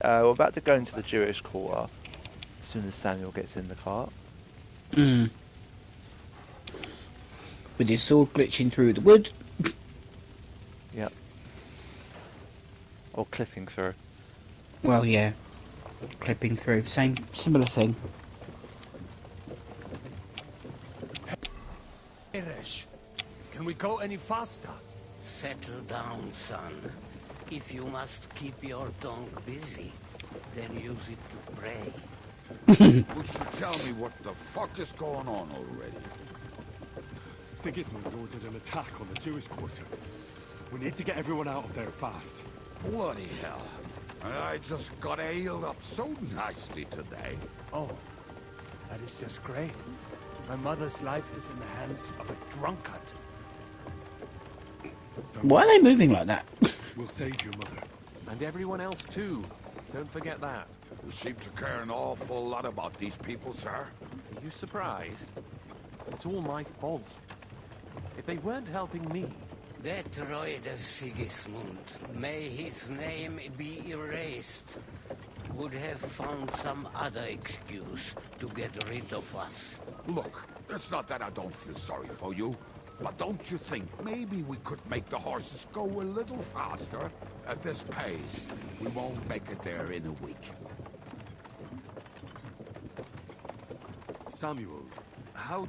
We're about to go into the Jewish quarter as soon as Samuel gets in the cart. With his sword glitching through the wood. Yep. Or clipping through. Well, yeah. Clipping through. Similar thing. Eresh, can we go any faster? Settle down, son. If you must keep your tongue busy, then use it to pray. Would you tell me what the fuck is going on already? Sigismund ordered an attack on the Jewish quarter. We need to get everyone out of there fast. Bloody hell. I just got ailed up so nicely today. Oh, that is just great. My mother's life is in the hands of a drunkard. Why are they moving like that? We'll save your mother. And everyone else too. Don't forget that. You seem to care an awful lot about these people, sir. Are you surprised? It's all my fault. If they weren't helping me... That droid of Sigismund, may his name be erased, would have found some other excuse to get rid of us. Look, it's not that I don't feel sorry for you, but don't you think maybe we could make the horses go a little faster? At this pace, we won't make it there in a week. Samuel, how...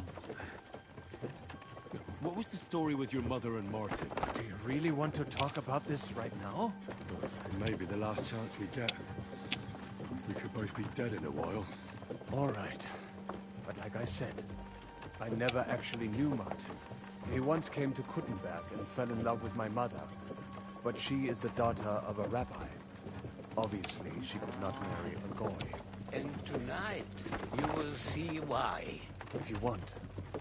What was the story with your mother and Martin? Do you really want to talk about this right now? It may be the last chance we get. We could both be dead in a while. All right. But like I said, I never actually knew Martin. He once came to Kuttenberg and fell in love with my mother. But she is the daughter of a rabbi. Obviously, she could not marry a goy. And tonight, you will see why. If you want,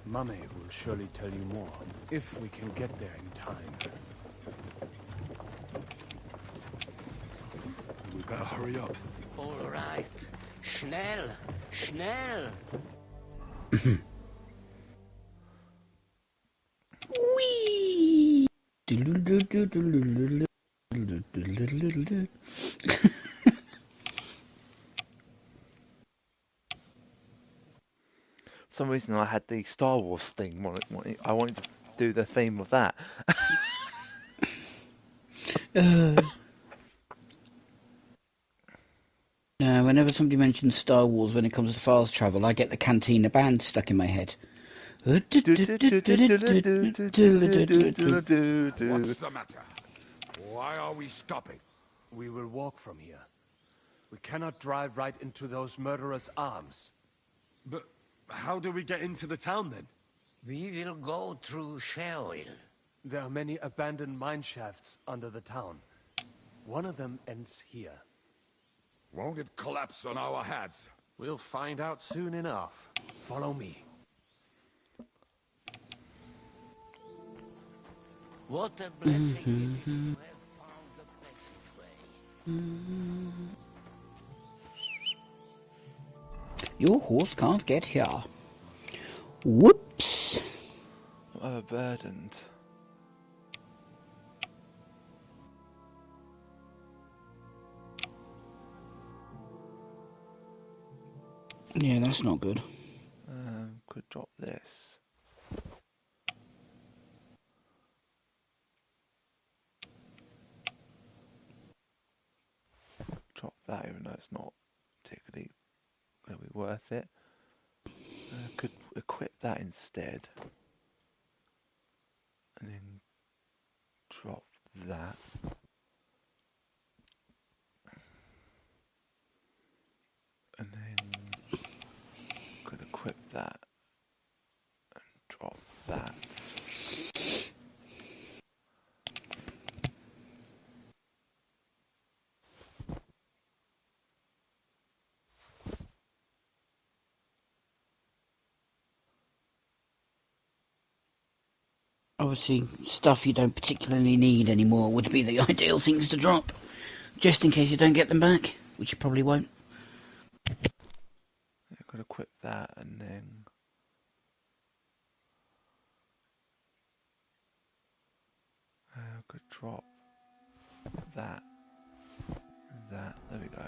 Mummy will surely tell you more, if we can get there in time. We better hurry up. All right. Schnell! Schnell! Whee! For some reason I had the Star Wars thing. I wanted to do the theme of that. Whenever somebody mentions Star Wars when it comes to fast travel, I get the Cantina band stuck in my head. What's the matter? Why are we stopping? We will walk from here. We cannot drive right into those murderers' arms. But how do we get into the town then? We will go through Sheol. There are many abandoned mine shafts under the town. One of them ends here. Won't it collapse on our heads? We'll find out soon enough. Follow me. What a blessing it is to have found the passageway. Your horse can't get here. Whoops. Overburdened. Yeah, that's not good. Could drop this. Drop that, even though it's not particularly going to be worth it. Could equip that instead. And then drop that. And then could equip that and drop that. Obviously, stuff you don't particularly need anymore would be the ideal things to drop, just in case you don't get them back, which you probably won't. I could equip that and then I could drop that that. There we go.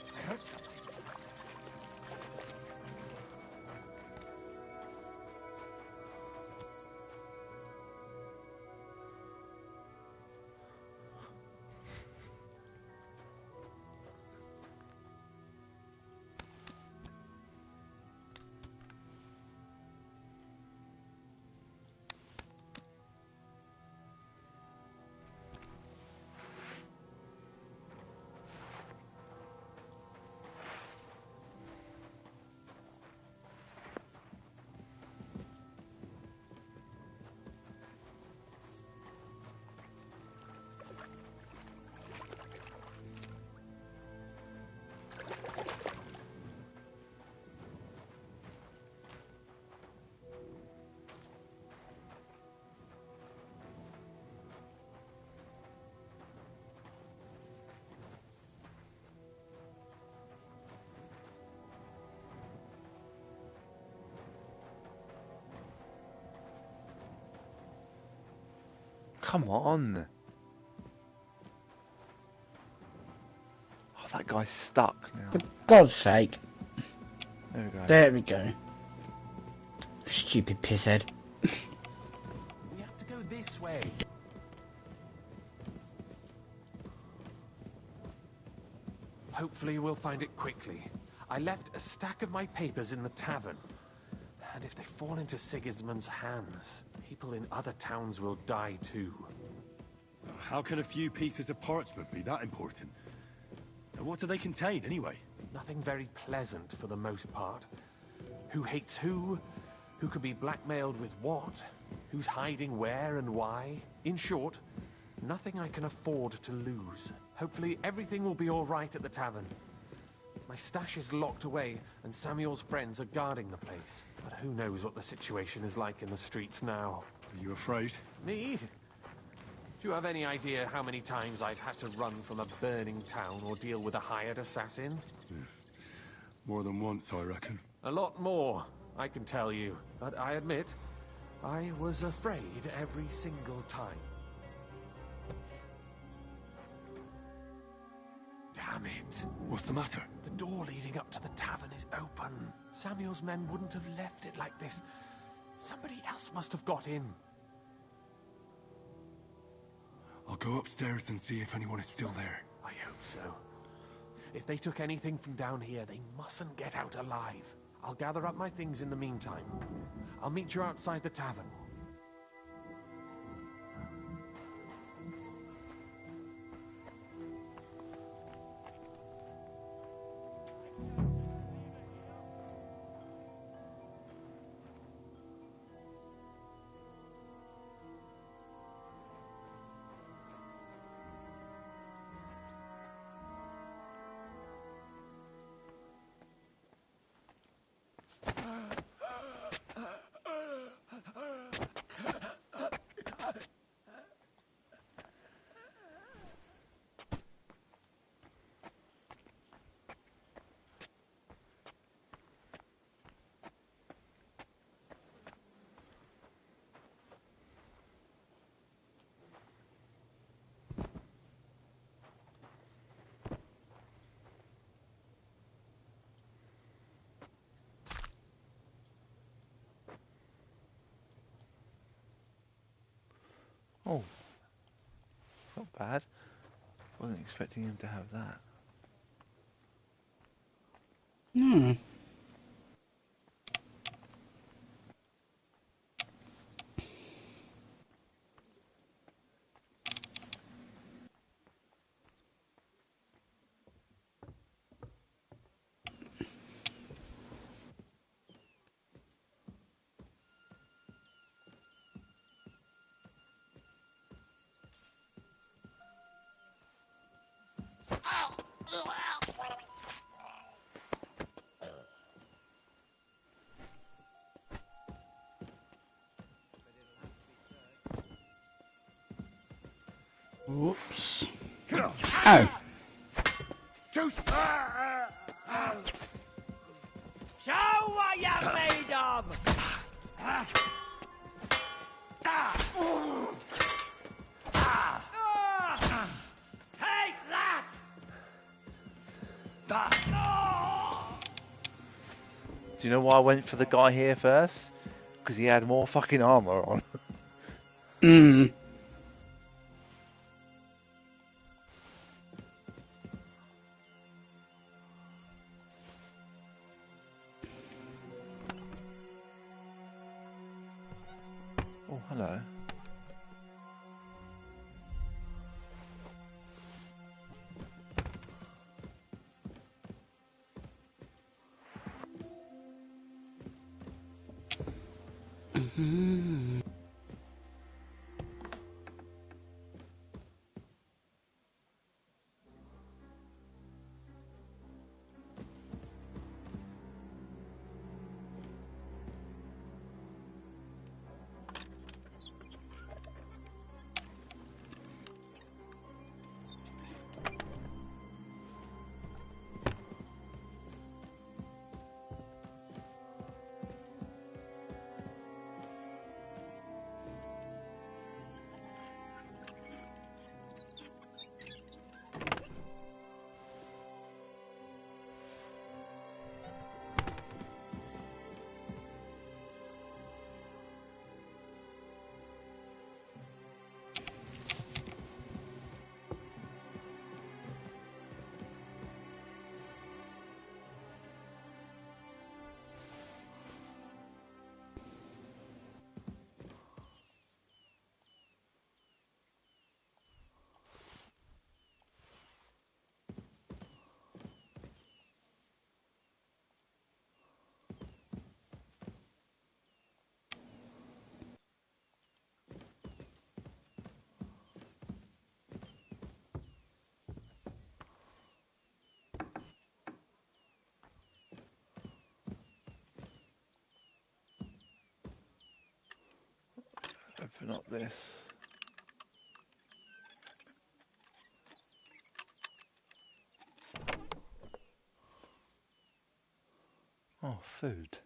I heard something. Come on. Oh, that guy's stuck now. For God's sake. There we go. There we go. Stupid pisshead. We have to go this way. Hopefully we'll find it quickly. I left a stack of my papers in the tavern. And if they fall into Sigismund's hands, people in other towns will die too. How can a few pieces of parchment be that important? And what do they contain, anyway? Nothing very pleasant for the most part. Who hates who? Who could be blackmailed with what? Who's hiding where and why? In short, nothing I can afford to lose. Hopefully everything will be all right at the tavern. My stash is locked away, and Samuel's friends are guarding the place. But who knows what the situation is like in the streets now? Are you afraid? Me? Do you have any idea how many times I've had to run from a burning town or deal with a hired assassin? More than once, I reckon. A lot more, I can tell you. But I admit, I was afraid every single time. Damn it. What's the matter? The door leading up to the tavern is open. Samuel's men wouldn't have left it like this. Somebody else must have got in. I'll go upstairs and see if anyone is still there. I hope so. If they took anything from down here, they mustn't get out alive. I'll gather up my things in the meantime. I'll meet you outside the tavern. Oh, not bad. Wasn't expecting him to have that. Hmm. Whoops. Oh. Show what you're made of! Take that! Do you know why I went for the guy here first? Because he had more fucking armor on. Mm. Oh, hello. Mm-hmm. Open up this. Oh, food.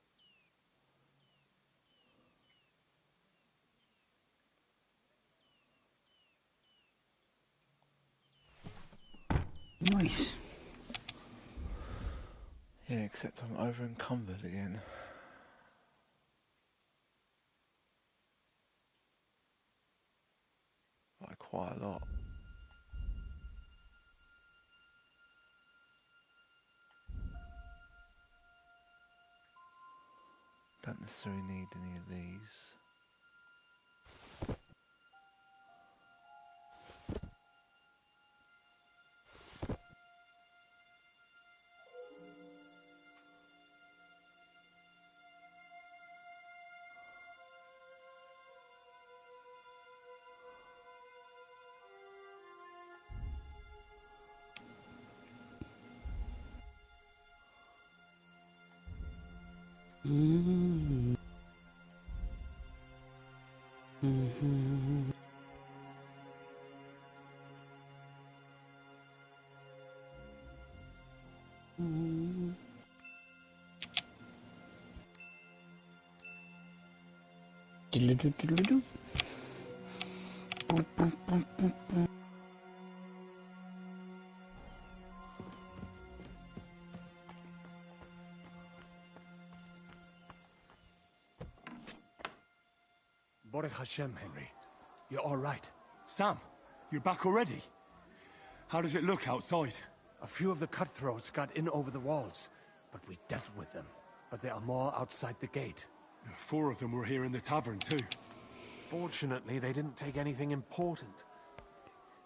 Nice. Yeah, except I'm over encumbered again. Like quite a lot. Don't necessarily need any of these. Mm-hmm. Mm-hmm. Mm-hmm. Diddle-doo-diddle-doo. Boop, boop, boop, boop, boop. Baruch Hashem, Henry. You're all right. Sam, you're back already? How does it look outside? A few of the cutthroats got in over the walls, but we dealt with them. But there are more outside the gate. 4 of them were here in the tavern, too. Fortunately, they didn't take anything important.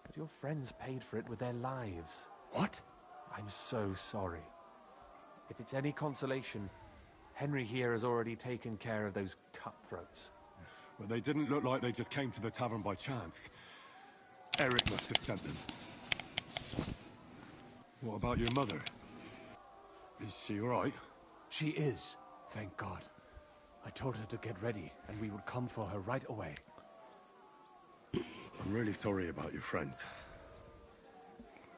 But your friends paid for it with their lives. What? I'm so sorry. If it's any consolation, Henry here has already taken care of those cutthroats. Well, they didn't look like they just came to the tavern by chance. Eric must have sent them. What about your mother? Is she all right? She is, thank God. I told her to get ready, and we would come for her right away. I'm really sorry about your friends.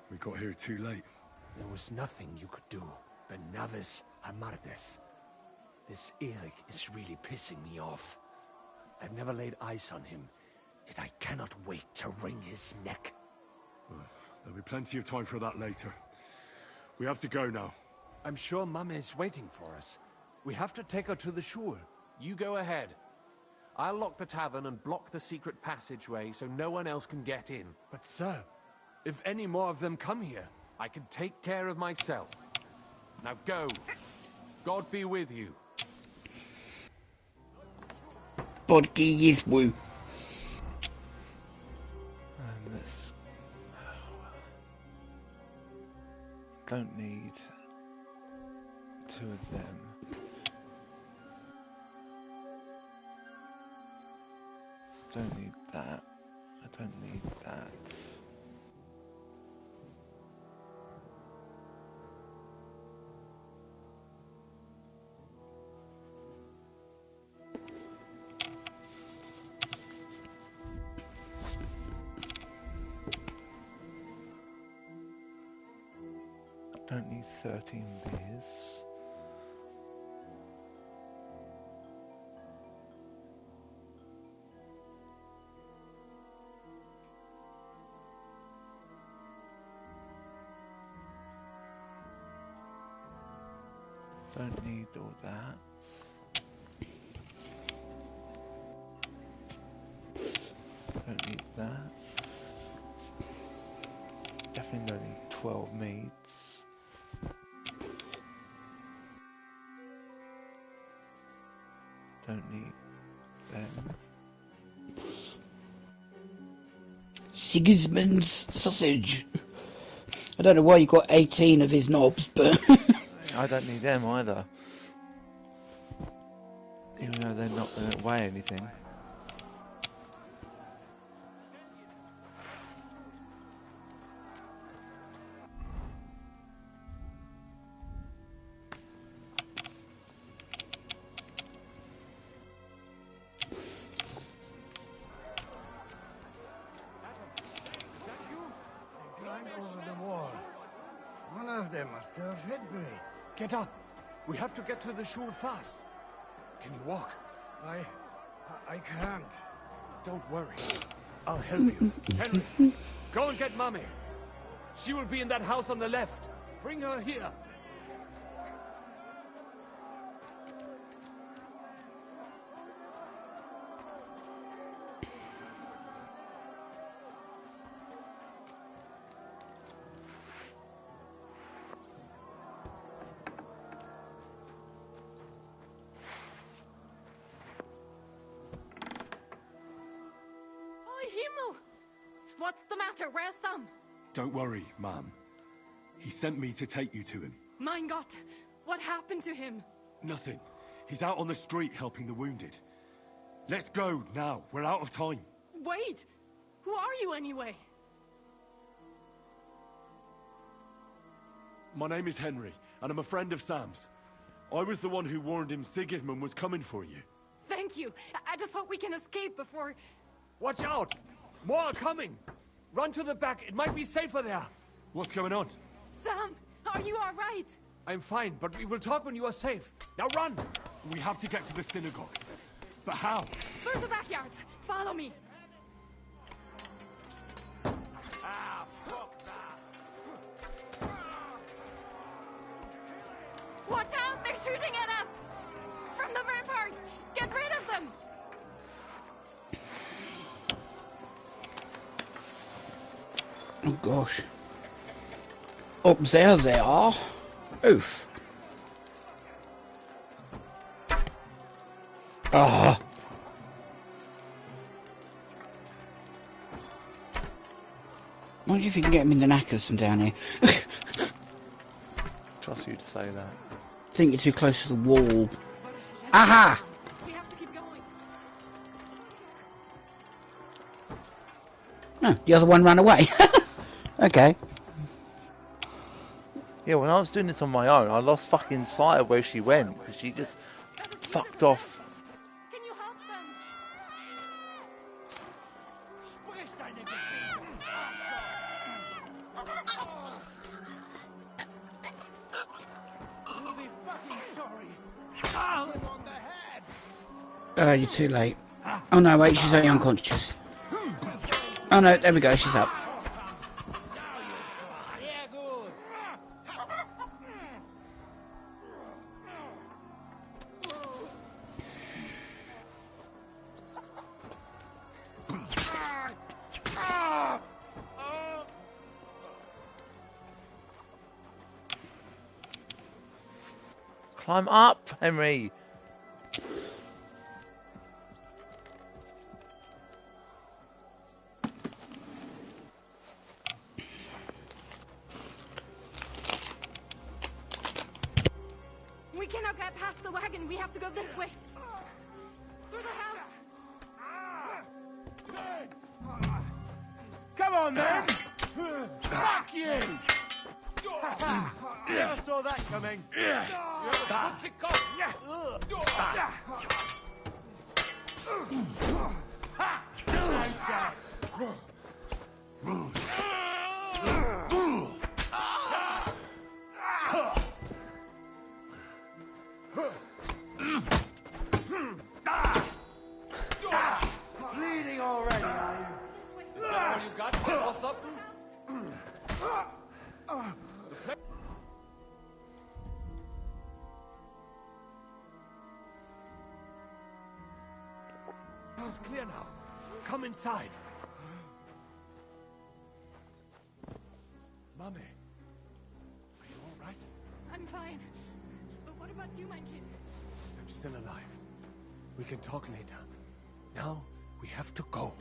We got here too late. There was nothing you could do. Benaves Amardes. This Eric is really pissing me off. I've never laid eyes on him, yet I cannot wait to wring his neck. There'll be plenty of time for that later. We have to go now. I'm sure Mama is waiting for us. We have to take her to the shul. You go ahead. I'll lock the tavern and block the secret passageway so no one else can get in. But sir, if any more of them come here, I can take care of myself. Now go. God be with you. Bodki is woo. Let's... Don't need 2 of them. Don't need that. I don't need that. Don't need 13 beers. Don't need all that. Don't need that. Definitely don't need 12 meats. Don't need them. Sigismund's sausage. I don't know why you got 18 of his knobs, but... I don't need them either. Even though they don't weigh anything. Get up! We have to get to the shul fast. Can you walk? I can't. Don't worry. I'll help you. Henry, go and get Mummy. She will be in that house on the left. Bring her here. What's the matter? Where's Sam? Don't worry, ma'am. He sent me to take you to him. Mein Gott, what happened to him? Nothing. He's out on the street helping the wounded. Let's go now. We're out of time. Wait! Who are you anyway? My name is Henry, and I'm a friend of Sam's. I was the one who warned him Sigismund was coming for you. Thank you. I just hope we can escape before... Watch out! More are coming! Run to the back. It might be safer there. What's going on? Sam, are you all right? I'm fine, but we will talk when you are safe. Now run! We have to get to the synagogue. But how? Through the backyards. Follow me. Watch out! They're shooting at us! From the ramparts! Get rid of them! Oh gosh. Up there they are. Oof. Ah. I wonder if you can get them in the knackers from down here. Trust you to say that. I think you're too close to the wall. Aha! We have to keep going. No, the other one ran away. Okay. Yeah, when I was doing this on my own, I lost fucking sight of where she went because she just fucked off. Can you help them? You're too late. Oh no, wait, she's only unconscious. Oh no, there we go, she's up. Climb up, Henry. We cannot get past the wagon. We have to go this way. Through the house. Come on, then! Fuck you! Never saw that coming. Bleeding already. All you got or something? It's clear now. Come inside. Mummy, are you all right? I'm fine. But what about you, my kid? I'm still alive. We can talk later. Now, we have to go.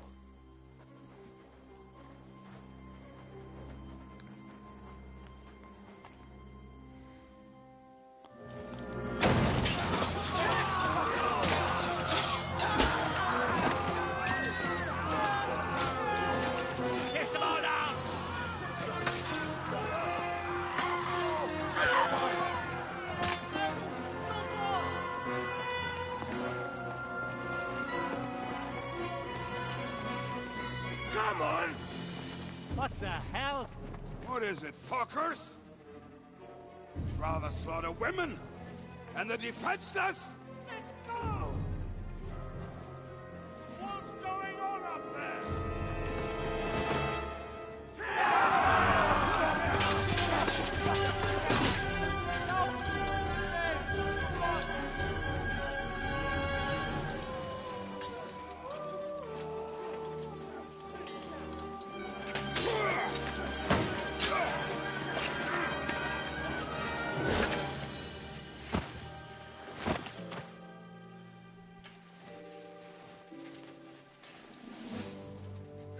Come on! What the hell? What is it, fuckers? Rather slaughter women? And the defenseless? Let's go! What's going on up there?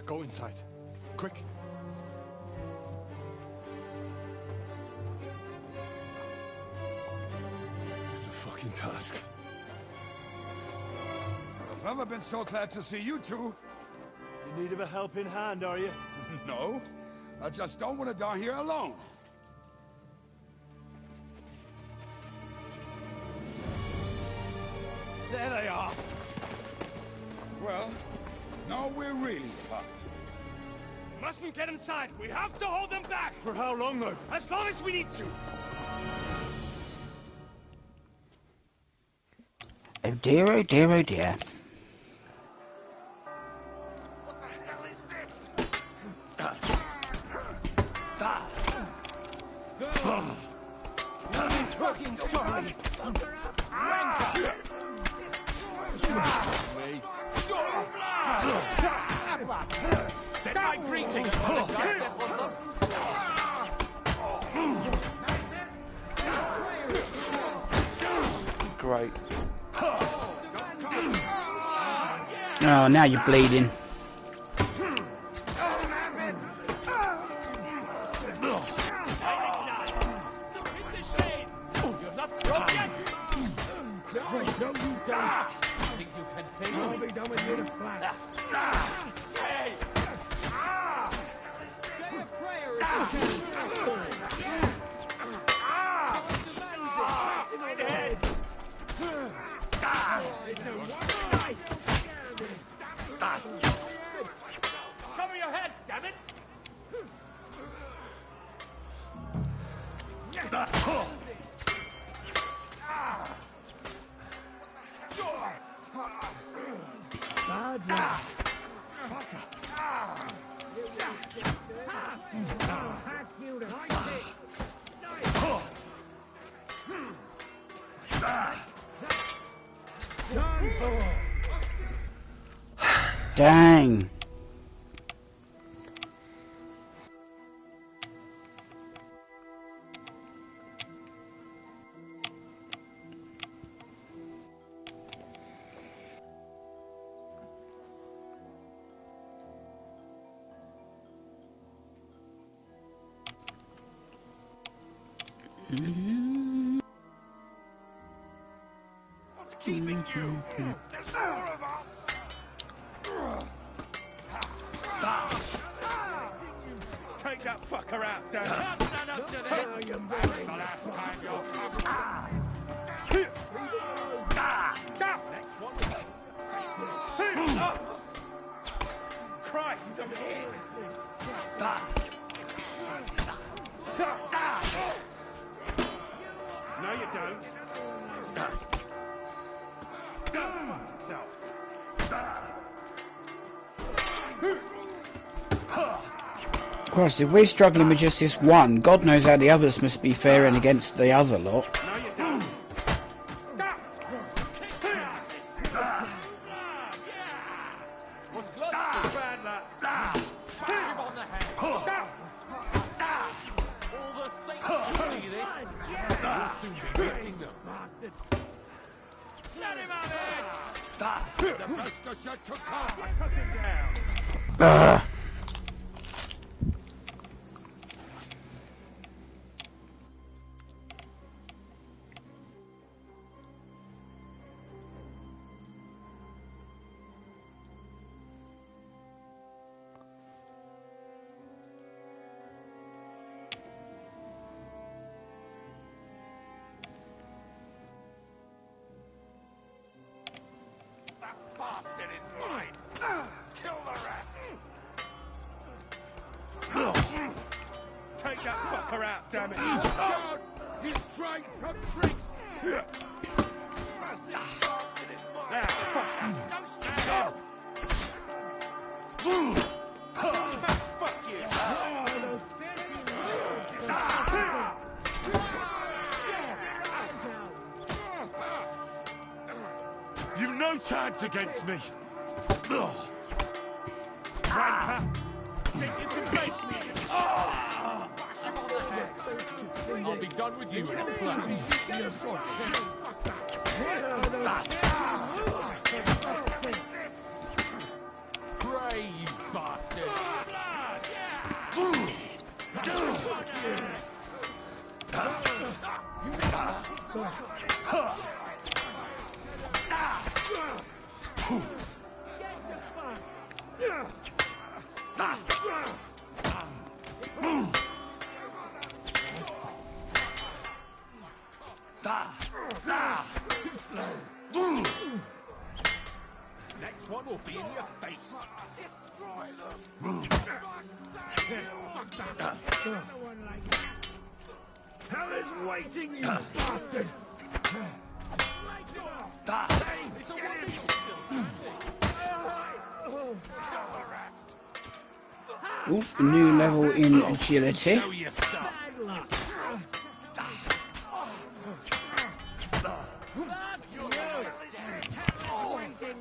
Go inside. Quick. To the fucking task. I've never been so glad to see you two. In need of a helping hand, are you? No, I just don't want to die here alone. There they are. Well, now we're really fucked. Mustn't get inside. We have to hold them back. For how long, though? As long as we need to. Oh dear, oh dear, oh dear. What the hell is this? Fucking sorry. Send my greetings. Great. Oh, now you're bleeding. Think you can face me? I'll be done with you in a flash. Hey! Cover your head, damn it! Dang. What's keeping you? There's more of us! Take that fucker out, Dan. Can't stand up to this! The last time you're Next one. Christ, I'm here! No, you don't. Christ, if we're struggling with just this one, God knows how the others must be faring against the other lot. No, you don't. Was close. Bad luck. Him on the head. All the saints will see this. We'll soon be hitting them. Let him have it! The best is yet to come. I cut him down. That bastard is mine. Kill the rest. Take that fucker out, damn it. He's trying to tricks. Now, fuck. Don't stand up. Fuck you. You've no chance against me. Grandpa, think you can face me? I'll be done with you in a flash. Pray, you bastard! Next one will be in your face. Destroy them. Hell is waiting, you bastard! It's a wonder you're still standing. Ooh, new level in agility. Show your stuff.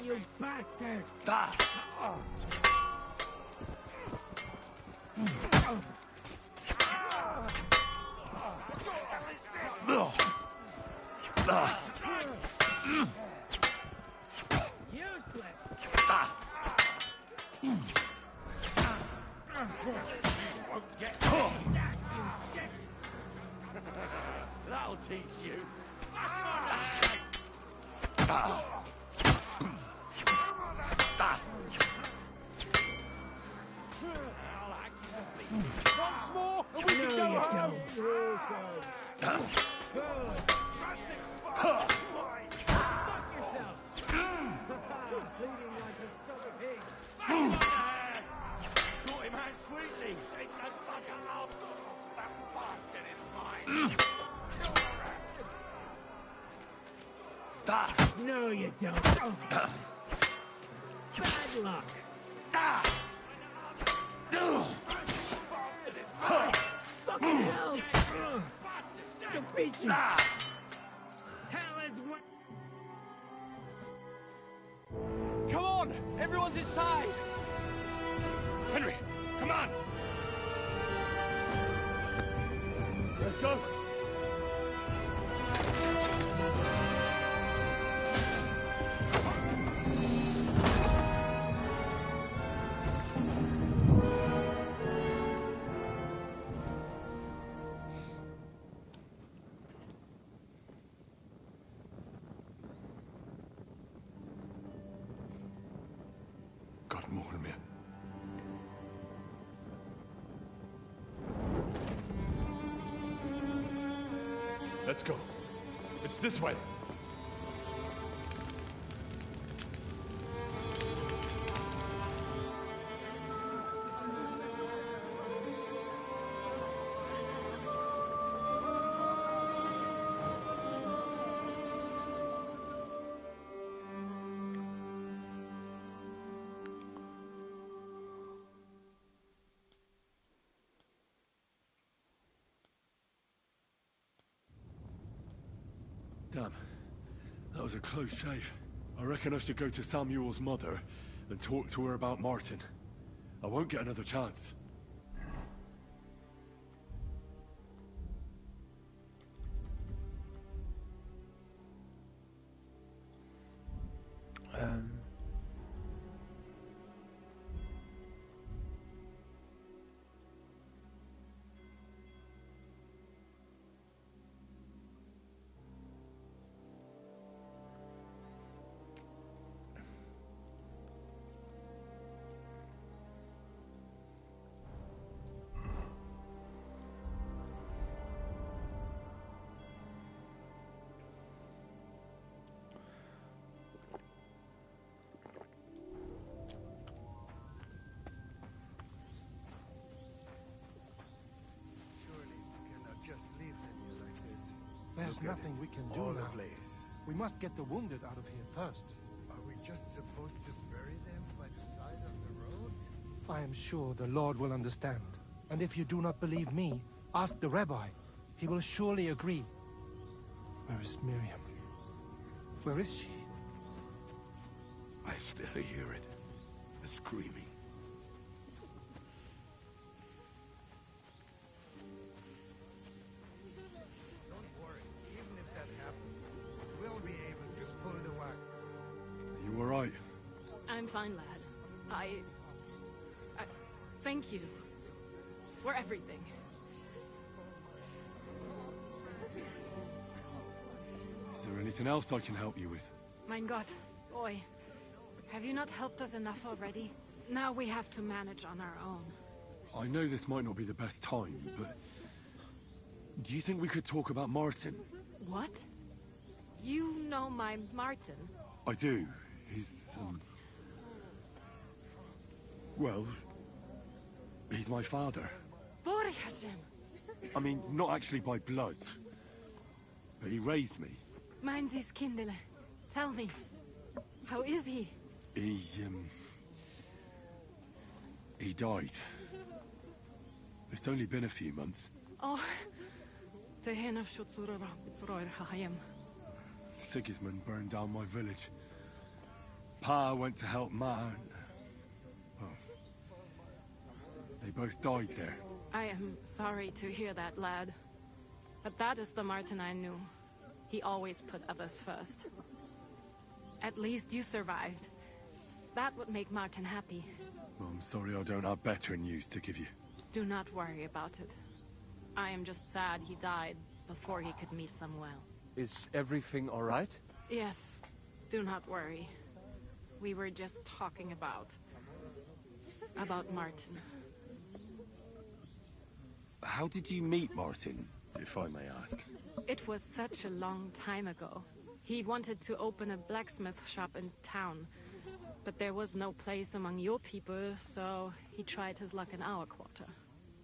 You bastard! That'll teach you. Once more, and we can go home. Caught him out sweetly. Take that fucker out. That bastard is mine. No, you don't. Bad luck. Fucking hell! Defeat you! Hell is what... on! Everyone's inside! Henry, come on! Let's go! God mogen meer. Let's go. It's this way. Damn. That was a close shave. I reckon I should go to Samuel's mother and talk to her about Martin. I won't get another chance. Um, There's nothing we can do now. We must get the wounded out of here first. Are we just supposed to bury them by the side of the road? I am sure the Lord will understand. And if you do not believe me, ask the rabbi. He will surely agree. Where is Miriam? Where is she? I still hear it. The screaming. You all right? I'm fine, lad. I thank you for everything. Is there anything else I can help you with? Mein Gott, boy. Have you not helped us enough already? Now we have to manage on our own. I know this might not be the best time, but... do you think we could talk about Martin? What? You know my Martin? I do. He's, well... he's my father. Baruch Hashem. I mean, not actually by blood. But he raised me. Mein Sis Kindele. Tell me. How is he? He died. It's only been a few months. Oh. Tehena Shutsura Bitzroir Hahayim. Sigismund burned down my village. Pa went to help Ma and... well, they both died there. I am sorry to hear that, lad. But that is the Martin I knew. He always put others first. At least you survived. That would make Martin happy. Well, I'm sorry I don't have better news to give you. Do not worry about it. I am just sad he died before he could meet Samuel. Is everything all right? Yes. Do not worry. We were just talking about Martin. How did you meet Martin, if I may ask? It was such a long time ago. He wanted to open a blacksmith shop in town, but there was no place among your people, so he tried his luck in our quarter.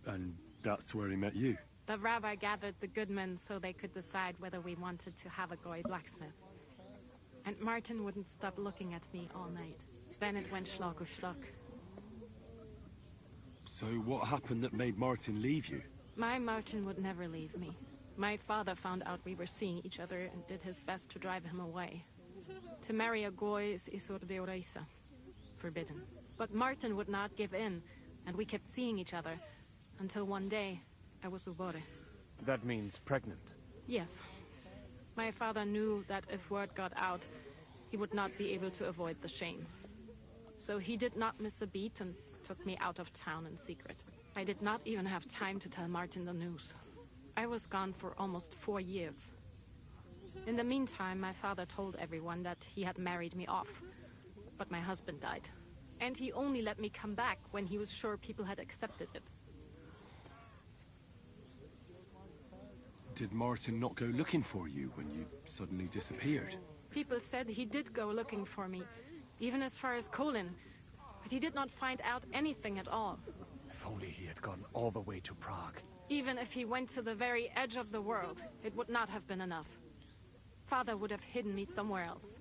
And that's where he met you? The rabbi gathered the good men so they could decide whether we wanted to have a goy blacksmith. And Martin wouldn't stop looking at me all night. Then it went schlag auf schlag. So what happened that made Martin leave you? My Martin would never leave me. My father found out we were seeing each other and did his best to drive him away. To marry a goy is isur de oreisa. forbidden. But Martin would not give in, and we kept seeing each other, until one day, I was ubore. That means pregnant. Yes. My father knew that if word got out, he would not be able to avoid the shame. So he did not miss a beat and took me out of town in secret. I did not even have time to tell Martin the news. I was gone for almost 4 years. In the meantime, my father told everyone that he had married me off. But my husband died. And he only let me come back when he was sure people had accepted it. Did Martin not go looking for you when you suddenly disappeared? People said he did go looking for me, even as far as Colin. But he did not find out anything at all. If only he had gone all the way to Prague. Even if he went to the very edge of the world, it would not have been enough. Father would have hidden me somewhere else.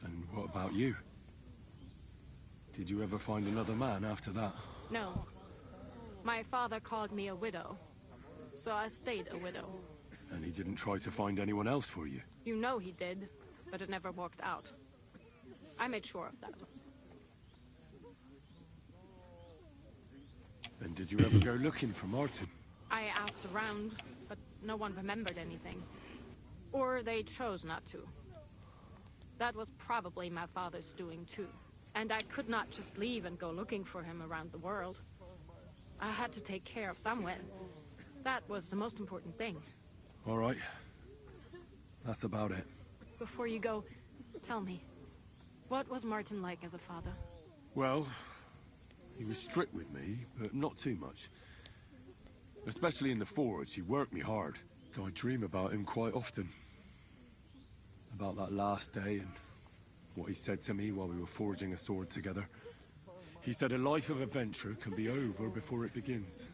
And what about you? Did you ever find another man after that? No. My father called me a widow. So I stayed a widow. And he didn't try to find anyone else for you? You know he did, but it never worked out. I made sure of that. And did you ever go looking for Martin? I asked around, but no one remembered anything. Or they chose not to. That was probably my father's doing too. And I could not just leave and go looking for him around the world. I had to take care of someone. That was the most important thing. All right. That's about it. Before you go, tell me, what was Martin like as a father? Well, he was strict with me, but not too much. Especially in the forge, he worked me hard. I dream about him quite often. About that last day and what he said to me while we were forging a sword together. He said a life of adventure can be over before it begins.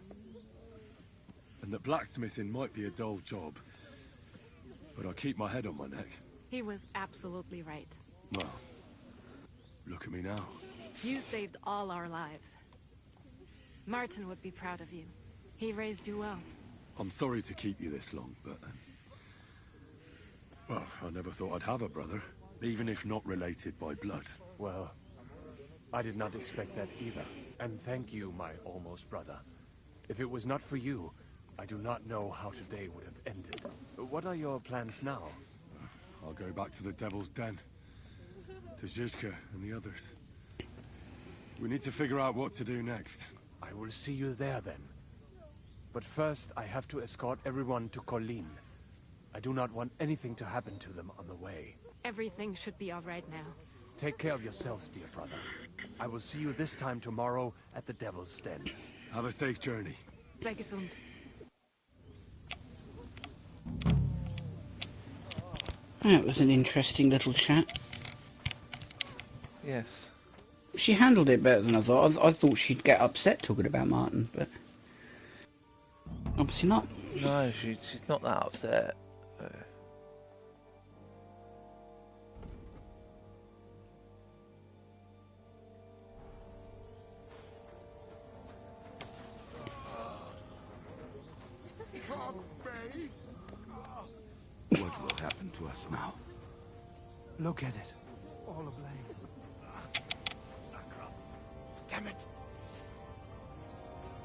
And that blacksmithing might be a dull job, but I keep my head on my neck. He was absolutely right. Well, look at me now. You saved all our lives. Martin would be proud of you. He raised you well. I'm sorry to keep you this long, but... well, I never thought I'd have a brother, even if not related by blood. Well, I did not expect that either. And thank you, my almost brother. If it was not for you, I do not know how today would have ended. What are your plans now? I'll go back to the Devil's Den. To Zizka and the others. We need to figure out what to do next. I will see you there then. But first, I have to escort everyone to Colleen. I do not want anything to happen to them on the way. Everything should be all right now. Take care of yourselves, dear brother. I will see you this time tomorrow at the Devil's Den. Have a safe journey. Sei gesund. That was an interesting little chat. Yes. She handled it better than I thought. I thought she'd get upset talking about Martin, but obviously not. No, she's not that upset. What will happen to us now? Look at it. All ablaze. Damn it!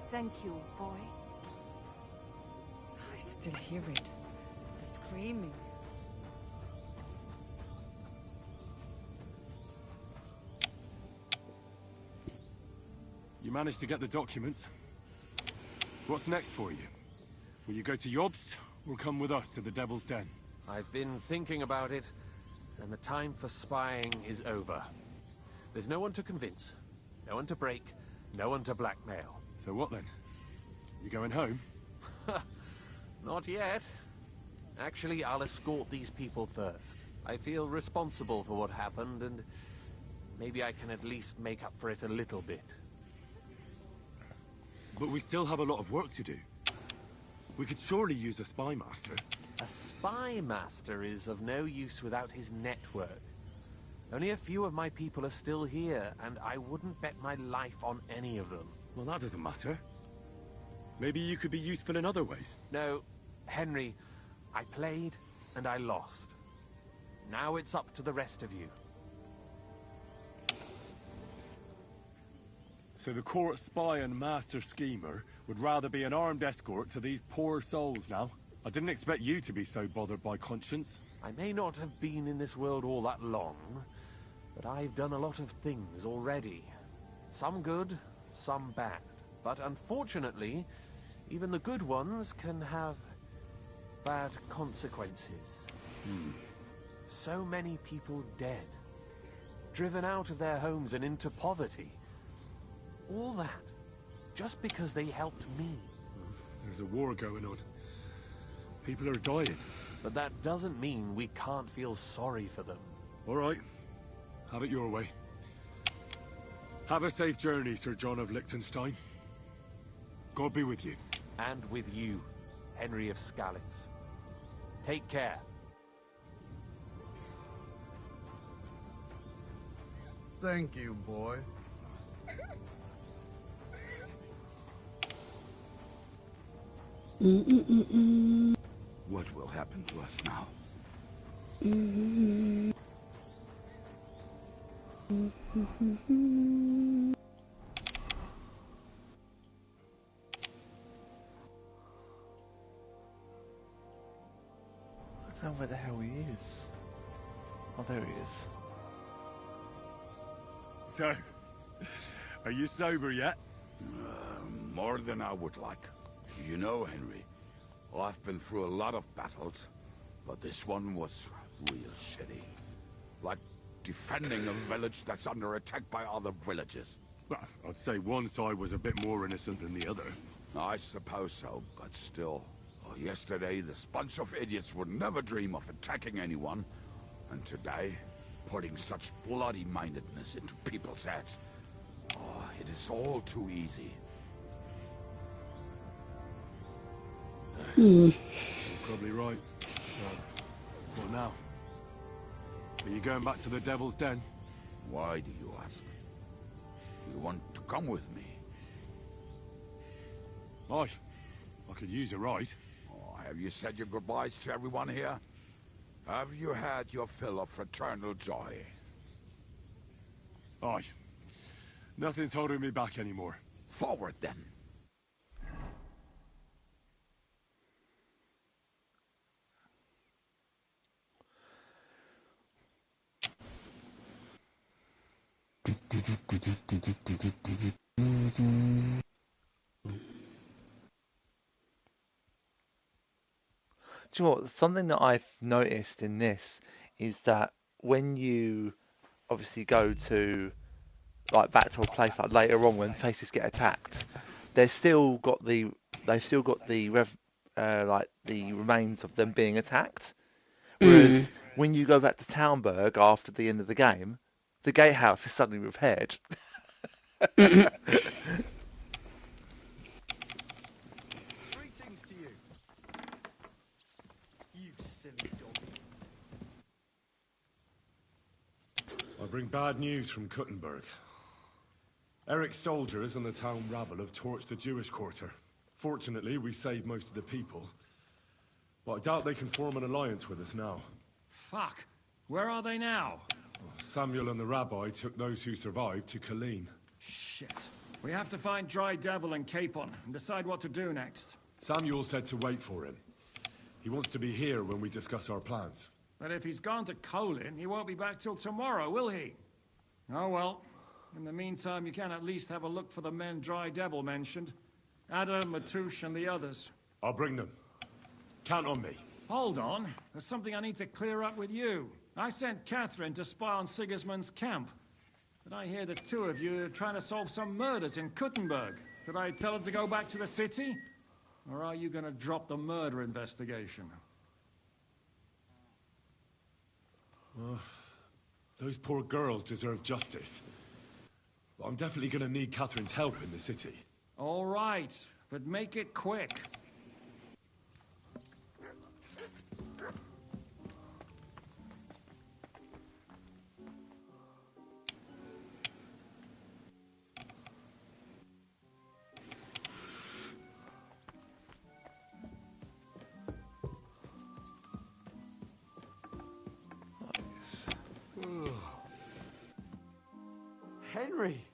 Thank you, boy. I still hear it. The screaming. You managed to get the documents. What's next for you? Will you go to Jobst, or come with us to the Devil's Den? I've been thinking about it, and the time for spying is over. There's no one to convince, no one to break, no one to blackmail. So what then? You going home? Not yet. Actually, I'll escort these people first. I feel responsible for what happened, and maybe I can at least make up for it a little bit. But we still have a lot of work to do. We could surely use a spy master. A spy master is of no use without his network. Only a few of my people are still here, and I wouldn't bet my life on any of them. Well, that doesn't matter. Maybe you could be useful in other ways. No, Henry, I played and I lost. Now it's up to the rest of you. So the court spy and master schemer would rather be an armed escort to these poor souls now? I didn't expect you to be so bothered by conscience. I may not have been in this world all that long, but I've done a lot of things already. Some good, some bad. But unfortunately, even the good ones can have bad consequences. So many people dead, driven out of their homes and into poverty. All that, just because they helped me. There's a war going on. People are dying. But that doesn't mean we can't feel sorry for them. All right. Have it your way. Have a safe journey, Sir John of Liechtenstein. God be with you. And with you, Henry of Skalitz. Take care. Thank you, boy. What will happen to us now? I don't know where the hell he is. Oh, there he is. So, are you sober yet? More than I would like. You know, Henry, I've been through a lot of battles, but this one was real shitty. Like defending a village that's under attack by other villages. Well, I'd say one side was a bit more innocent than the other. I suppose so, but still. Yesterday, this bunch of idiots would never dream of attacking anyone. And today, putting such bloody-mindedness into people's heads. Oh, it is all too easy. You're probably right. What now? Are you going back to the Devil's Den? Why do you ask? You want to come with me? Aye. I could use a ride. Oh, have you said your goodbyes to everyone here? Have you had your fill of fraternal joy? Aye. Nothing's holding me back anymore. Forward, then. Do you know what? Something that I've noticed in this is that when you obviously go to like back to a place like later on when faces get attacked, they've still got the like the remains of them being attacked. Whereas when you go back to Townburg after the end of the game, the gatehouse is suddenly repaired. Greetings to you. You silly dog. I bring bad news from Kuttenberg. Eric's soldiers and the town rabble have torched the Jewish quarter. Fortunately, we saved most of the people. But I doubt they can form an alliance with us now. Fuck. Where are they now? Samuel and the rabbi took those who survived to Colleen. Shit. We have to find Dry Devil and Capon and decide what to do next. Samuel said to wait for him. He wants to be here when we discuss our plans. But if he's gone to Colin, he won't be back till tomorrow, will he? Oh well. In the meantime, you can at least have a look for the men Dry Devil mentioned. Adam, Matouche, and the others. I'll bring them. Count on me. Hold on. There's something I need to clear up with you. I sent Catherine to spy on Sigismund's camp. But I hear the two of you are trying to solve some murders in Kuttenberg. Did I tell her to go back to the city? Or are you going to drop the murder investigation? Those poor girls deserve justice. But I'm definitely going to need Catherine's help in the city. All right, but make it quick. Henry,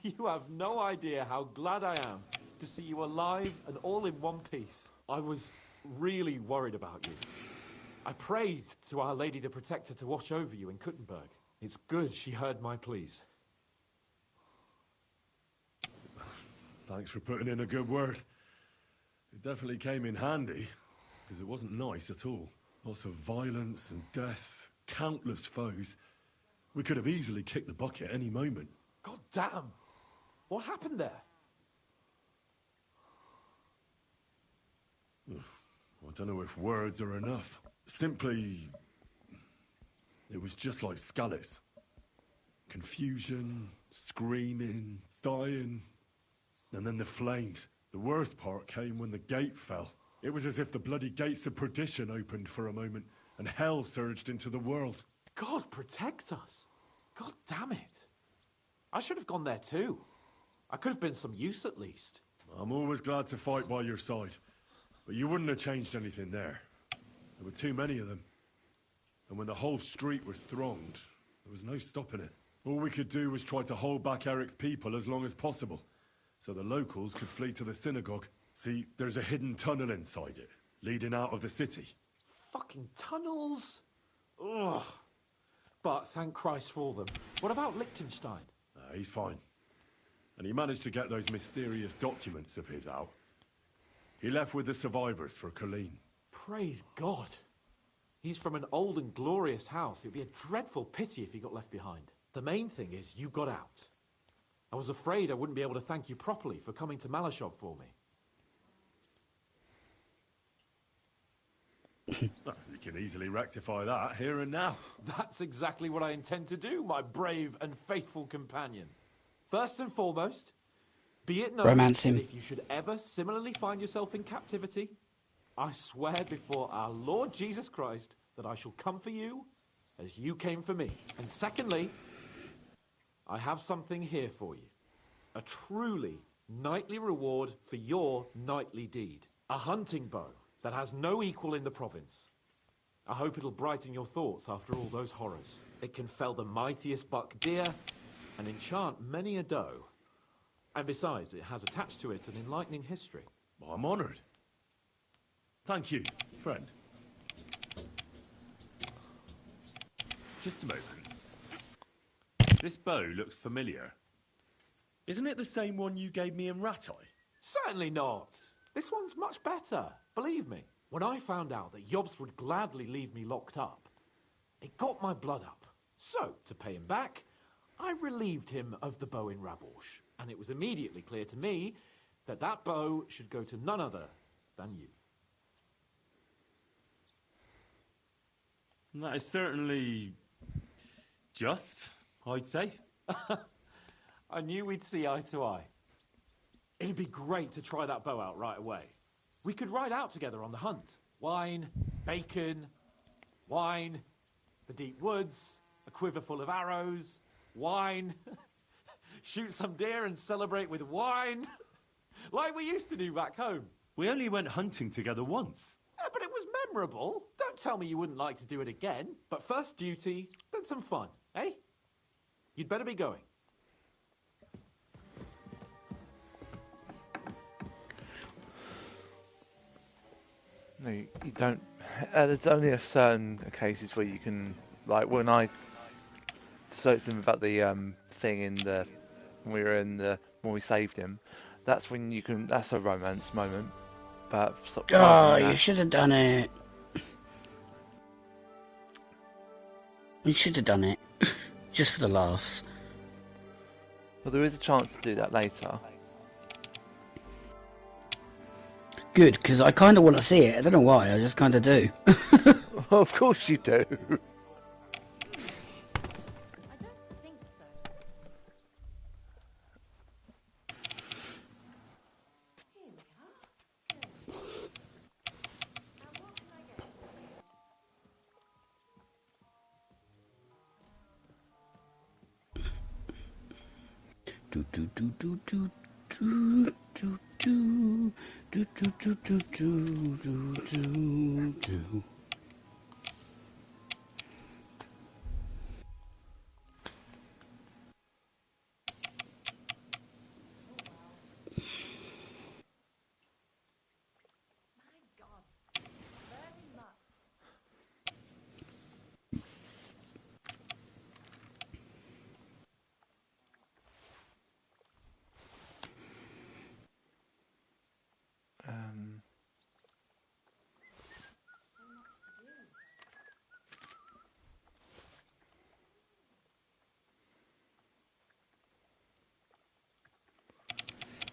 You have no idea how glad I am to see you alive and all in one piece. I was really worried about you. I prayed to Our Lady the Protector to watch over you in Kuttenberg. It's good she heard my pleas. Thanks for putting in a good word. It definitely came in handy, because it wasn't nice at all. Lots of violence and death, countless foes. We could have easily kicked the bucket any moment. God damn! What happened there? I don't know if words are enough. Simply, it was just like Scully's. Confusion, screaming, dying, and then the flames. The worst part came when the gate fell. It was as if the bloody gates of perdition opened for a moment, and hell surged into the world. God protect us! God damn it! I should have gone there too. I could have been some use at least. I'm always glad to fight by your side, but you wouldn't have changed anything there. There were too many of them. And when the whole street was thronged, there was no stopping it. All we could do was try to hold back Eric's people as long as possible, so the locals could flee to the synagogue. See, there's a hidden tunnel inside it, leading out of the city. Fucking tunnels! Ugh. But thank Christ for them. What about Liechtenstein? He's fine. And he managed to get those mysterious documents of his out. He left with the survivors for Colleen. Praise God. He's from an old and glorious house. It'd be a dreadful pity if he got left behind. The main thing is you got out. I was afraid I wouldn't be able to thank you properly for coming to Malashov for me. You can easily rectify that here and now. That's exactly what I intend to do, my brave and faithful companion. First and foremost, be it known Romance him. that if you should ever similarly find yourself in captivity, I swear before our Lord Jesus Christ that I shall come for you as you came for me. And secondly, I have something here for you. A truly knightly reward for your knightly deed. A hunting bow that has no equal in the province. I hope it'll brighten your thoughts after all those horrors. It can fell the mightiest buck deer and enchant many a doe. And besides, it has attached to it an enlightening history. Well, I'm honored. Thank you, friend. Just a moment. This bow looks familiar. Isn't it the same one you gave me in Ratai? Certainly not. This one's much better. Believe me, when I found out that Jobs would gladly leave me locked up, it got my blood up. So, to pay him back, I relieved him of the bow in Rabosh. And it was immediately clear to me that that bow should go to none other than you. That is certainly just, I'd say. I knew we'd see eye to eye. It'd be great to try that bow out right away. We could ride out together on the hunt. Wine, bacon, wine, the deep woods, a quiver full of arrows, wine. Shoot some deer and celebrate with wine. Like we used to do back home. We only went hunting together once. Yeah, but it was memorable. Don't tell me you wouldn't like to do it again. But first duty, then some fun, eh? You'd better be going. No, you don't. There's only a certain cases where you can, like when I spoke to them about the thing in the when we saved him. That's when you can. That's a romance moment. But oh, you should have done it. You should have done it, just for the laughs. Well, there is a chance to do that later. Good, because I kind of want to see it. I don't know why, I just kind of do. Of course you do. Do do do do do do do do do do do do do do do.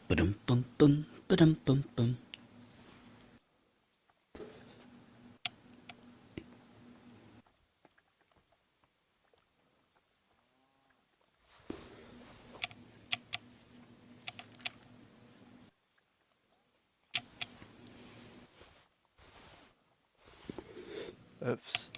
Ba-dum bum bum ba-dum bum bum. Oops.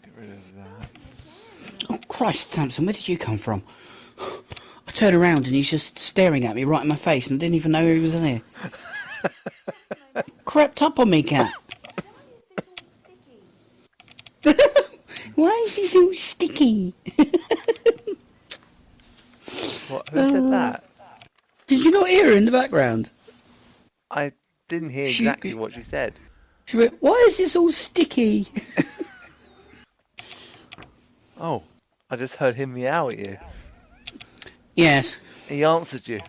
Get rid of that. Oh Christ, Samson, where did you come from? I turned around and he's just staring at me right in my face and I didn't even know he was there. Crept up on me, cat. Why is this all sticky? What? Who said that? Did you not hear her in the background? I didn't hear exactly what she said. She went, why is this all sticky? Oh, I just heard him meow at you. Yes. He answered you.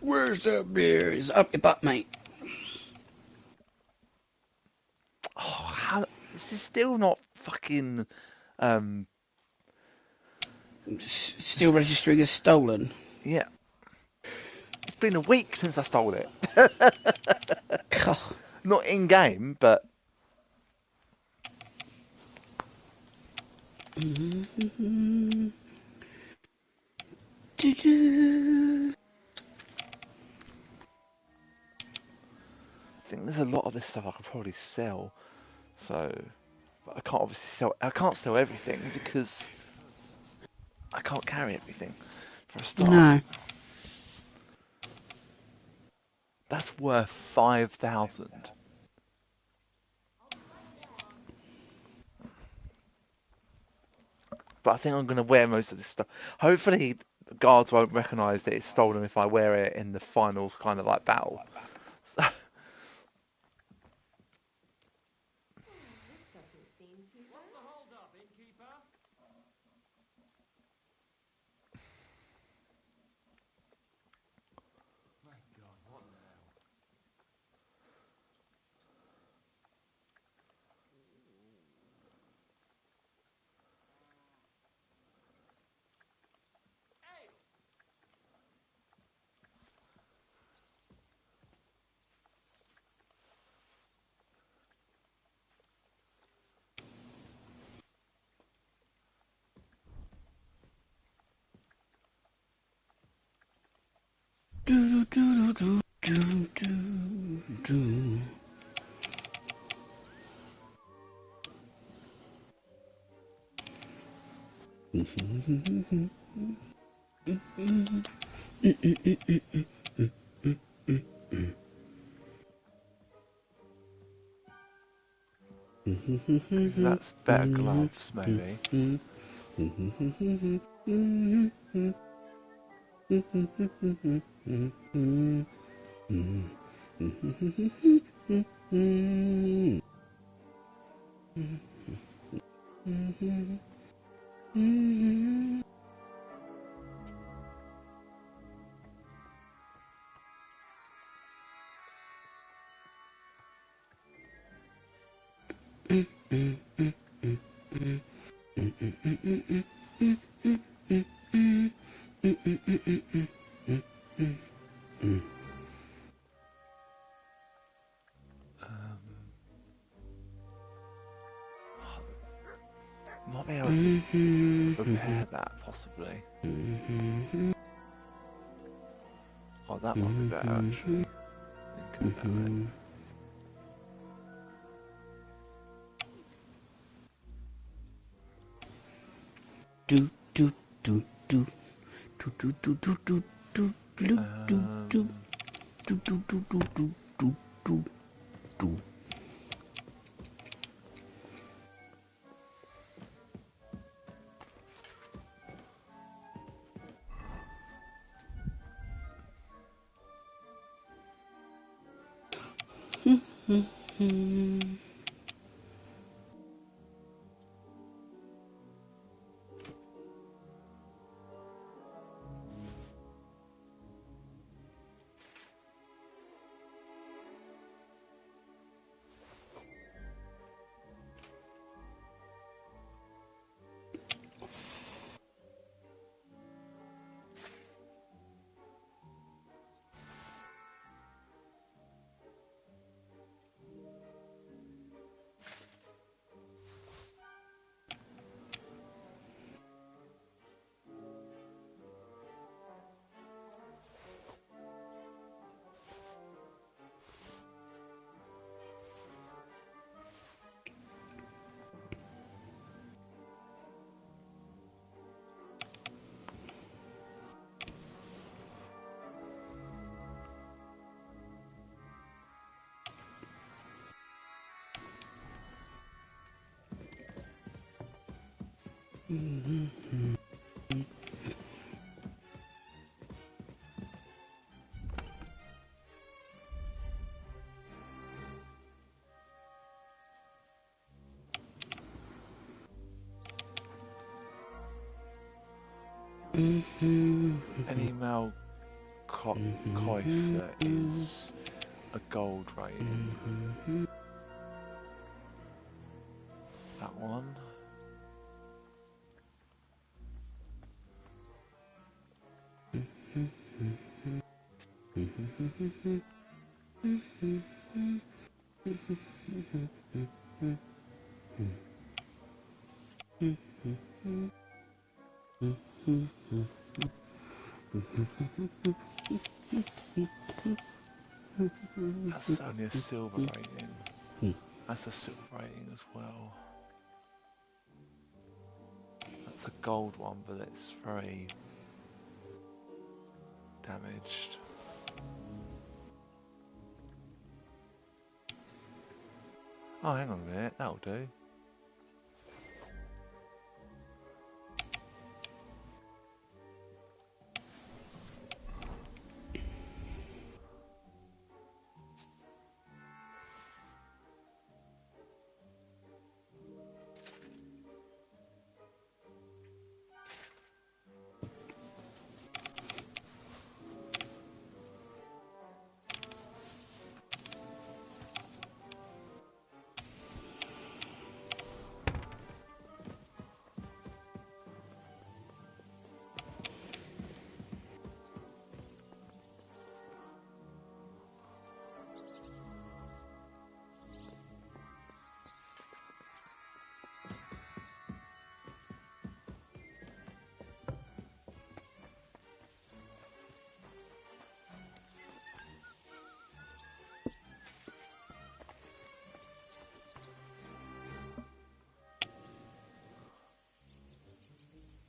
Where's that beer? It's up your butt, mate. Oh, how? This is still not fucking. Still registering as stolen. Yeah. It's been a week since I stole it. Not in game, but. I think there's a lot of this stuff I could probably sell. So, but I can't obviously sell. I can't sell everything because I can't carry everything for a start. No. That's worth 5,000. But I think I'm going to wear most of this stuff. Hopefully, guards won't recognise that it's stolen if I wear it in the final kind of like battle. So, that's better gloves, maybe. Might be able to repair that, possibly. Oh, that might be better, actually. Think about it. Do do do do do do do do do do Bloop, doop, doop, Um, doop, doop, doop, doop, doop, doop, doop, doop. any male coif that is a gold rating. That one. That's only a silver rating. That's a silver rating as well. That's a gold one, but it's very damaged. Oh, hang on a minute, that'll do.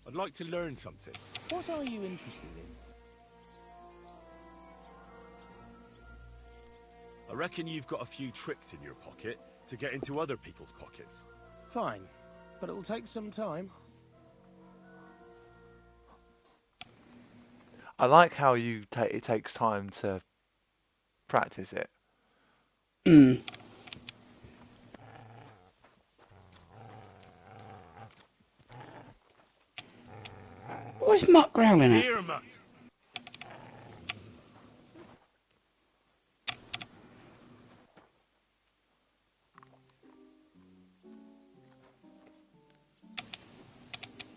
I'd like to learn something. What are you interested in? I reckon you've got a few tricks in your pocket to get into other people's pockets. Fine, but it'll take some time. I like how it takes time to practice it. What's Mutt growling at? Here, Mutt!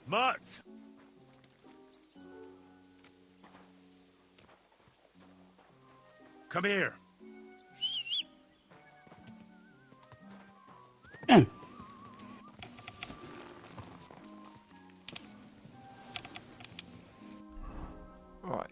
Mutt! Come here. Right.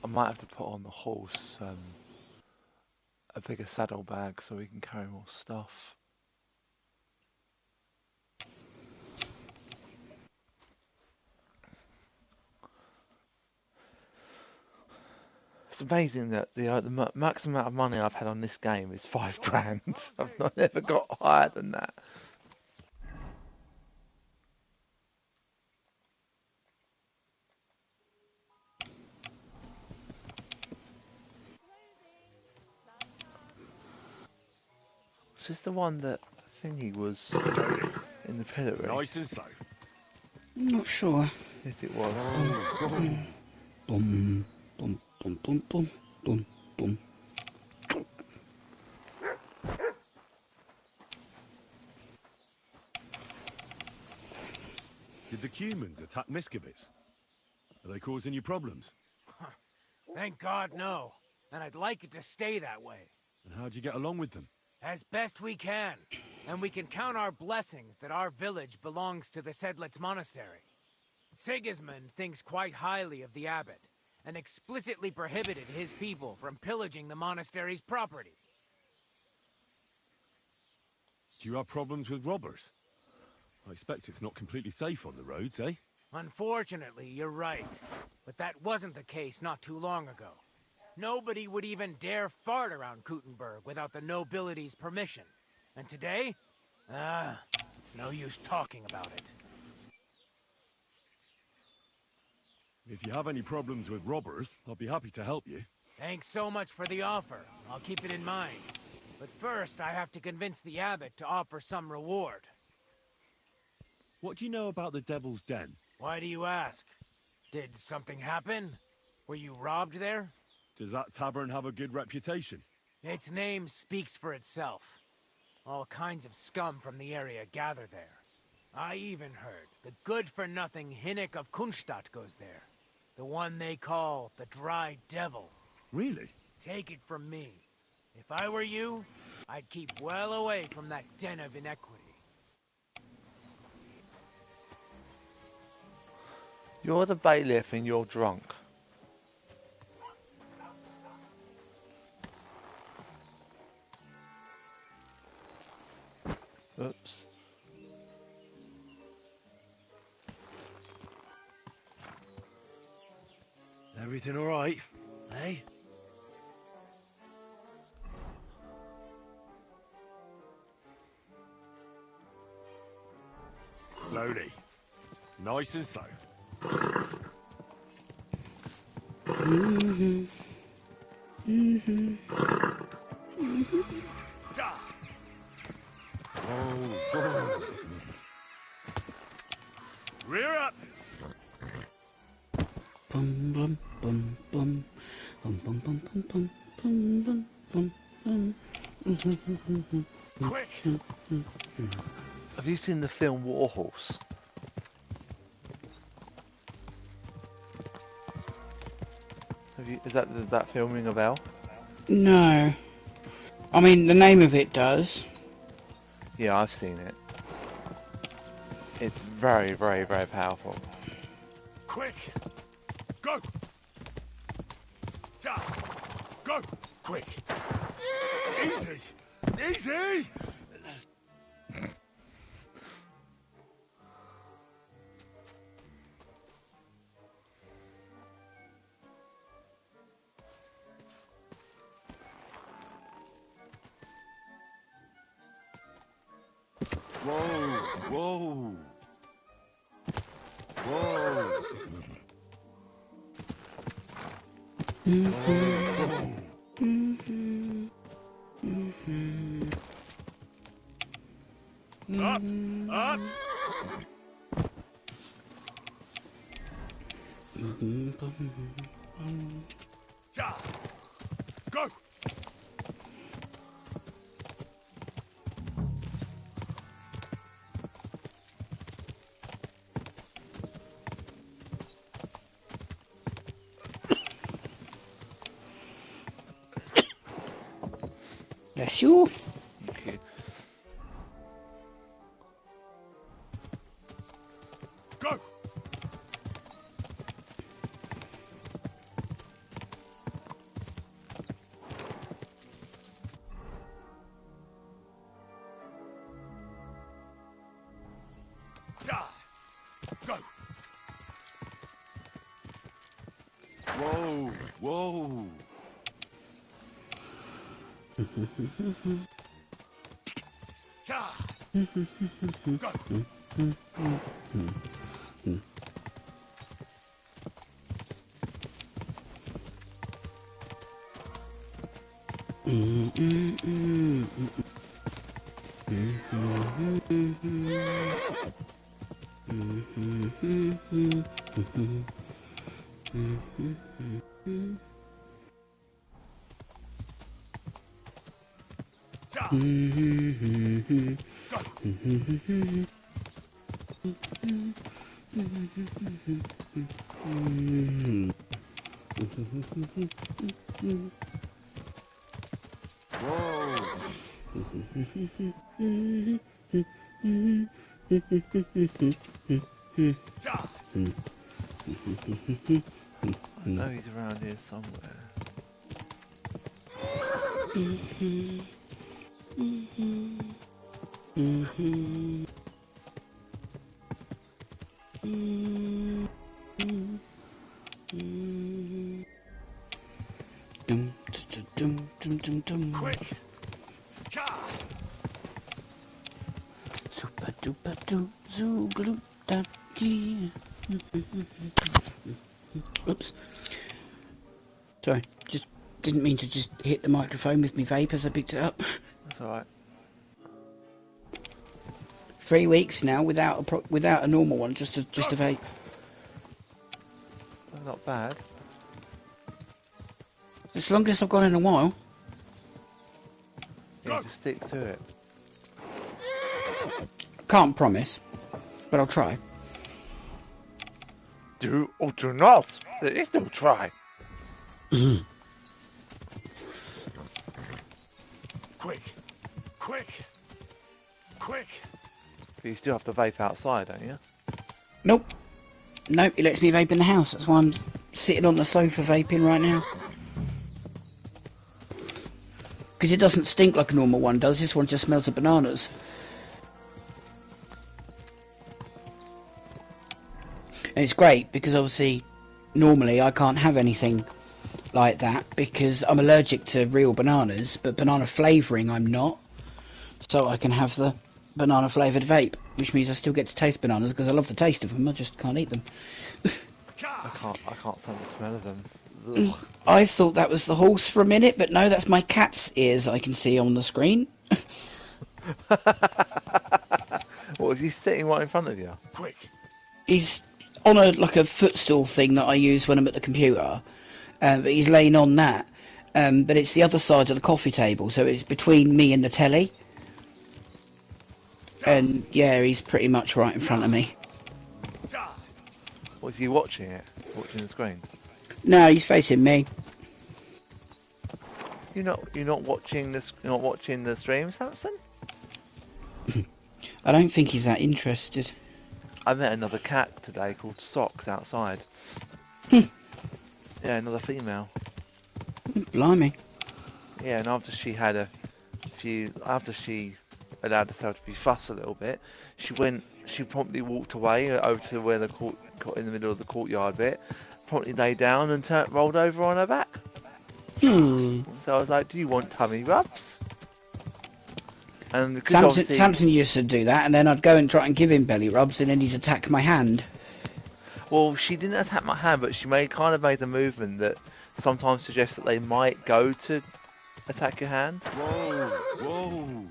I might have to put on the horse a bigger saddlebag so we can carry more stuff. It's amazing that the maximum amount of money I've had on this game is 5 grand. I've not never got higher than that. Is this the one that thingy was in the pillory? Nice and slow. I'm not sure. Yes, it was. Boom, boom, boom, boom, boom, boom, boom. Did the humans attack Miscavige? Are they causing you problems? Thank God, no. And I'd like it to stay that way. And how'd you get along with them? As best we can. And we can count our blessings that our village belongs to the Sedlitz Monastery. Sigismund thinks quite highly of the abbot, and explicitly prohibited his people from pillaging the monastery's property. Do you have problems with robbers? I expect it's not completely safe on the roads, eh? Unfortunately, you're right. But that wasn't the case not too long ago. Nobody would even dare fart around Kuttenberg without the nobility's permission. And today? It's no use talking about it. If you have any problems with robbers, I'll be happy to help you. Thanks so much for the offer. I'll keep it in mind. But first, I have to convince the abbot to offer some reward. What do you know about the Devil's Den? Why do you ask? Did something happen? Were you robbed there? Does that tavern have a good reputation? Its name speaks for itself. All kinds of scum from the area gather there. I even heard the good-for-nothing Hinnick of Kunstadt goes there. The one they call the Dry Devil. Really? Take it from me. If I were you, I'd keep well away from that den of inequity. You're the bailiff and you're drunk. Oops. Everything all right, eh? Slowly. Nice and slow. Mm-hmm. Mm-hmm. Mm-hmm. Oh. Rear up. Bum bum bum bum bum bum bum bum bum bum bum bum. Quick. Have you seen the film Warhorse? Is that film ring a bell? No. I mean, the name of it does. Yeah, I've seen it. It's very, very, very powerful. Quick. Go. Go. Quick. Easy. Easy. Whoa. Whoa. Mm-hmm. Mm-hmm. Mm-hmm. Up. Go. Bless you. Thank you. Go. Whoa! I know he's around here somewhere. Quick! Super duper doo zoo glue da dee. Oops. Sorry, just didn't mean to just hit the microphone with me vape as I picked it up. That's alright. 3 weeks now without a normal one, just a vape. Not bad. It's the longest I've gone in a while. Yeah, just stick to it. Can't promise, but I'll try. Do or do not. There is no try. Quick! Quick! Quick! But you still have to vape outside, don't you? Nope. Nope, it lets me vape in the house. That's why I'm sitting on the sofa vaping right now. Because it doesn't stink like a normal one does. This one just smells of bananas. And it's great because obviously normally I can't have anything like that because I'm allergic to real bananas, but banana flavouring I'm not. So I can have the banana flavoured vape, which means I still get to taste bananas because I love the taste of them. I just can't eat them. I can't stand the smell of them. Ugh. I thought that was the horse for a minute, but no, that's my cat's ears I can see on the screen. What, is he sitting right in front of you? Quick! He's on a footstool thing that I use when I'm at the computer, but he's laying on that. But it's the other side of the coffee table, so it's between me and the telly. And yeah, he's pretty much right in front of me. What, is he watching it? Watching the screen? No, he's facing me. You're not watching the stream, Samson? I don't think he's that interested. I met another cat today called Socks outside. Yeah, another female. Blimey. Yeah, and after she allowed herself to be fussed a little bit, she promptly walked away over to where the court in the middle of the courtyard bit, promptly lay down and rolled over on her back. So I was like, do you want tummy rubs? And Samson used to do that, and then I'd go and try and give him belly rubs, and then he'd attack my hand. Well, she didn't attack my hand, but she made the movement that sometimes suggests that they might go to attack your hand. Whoa!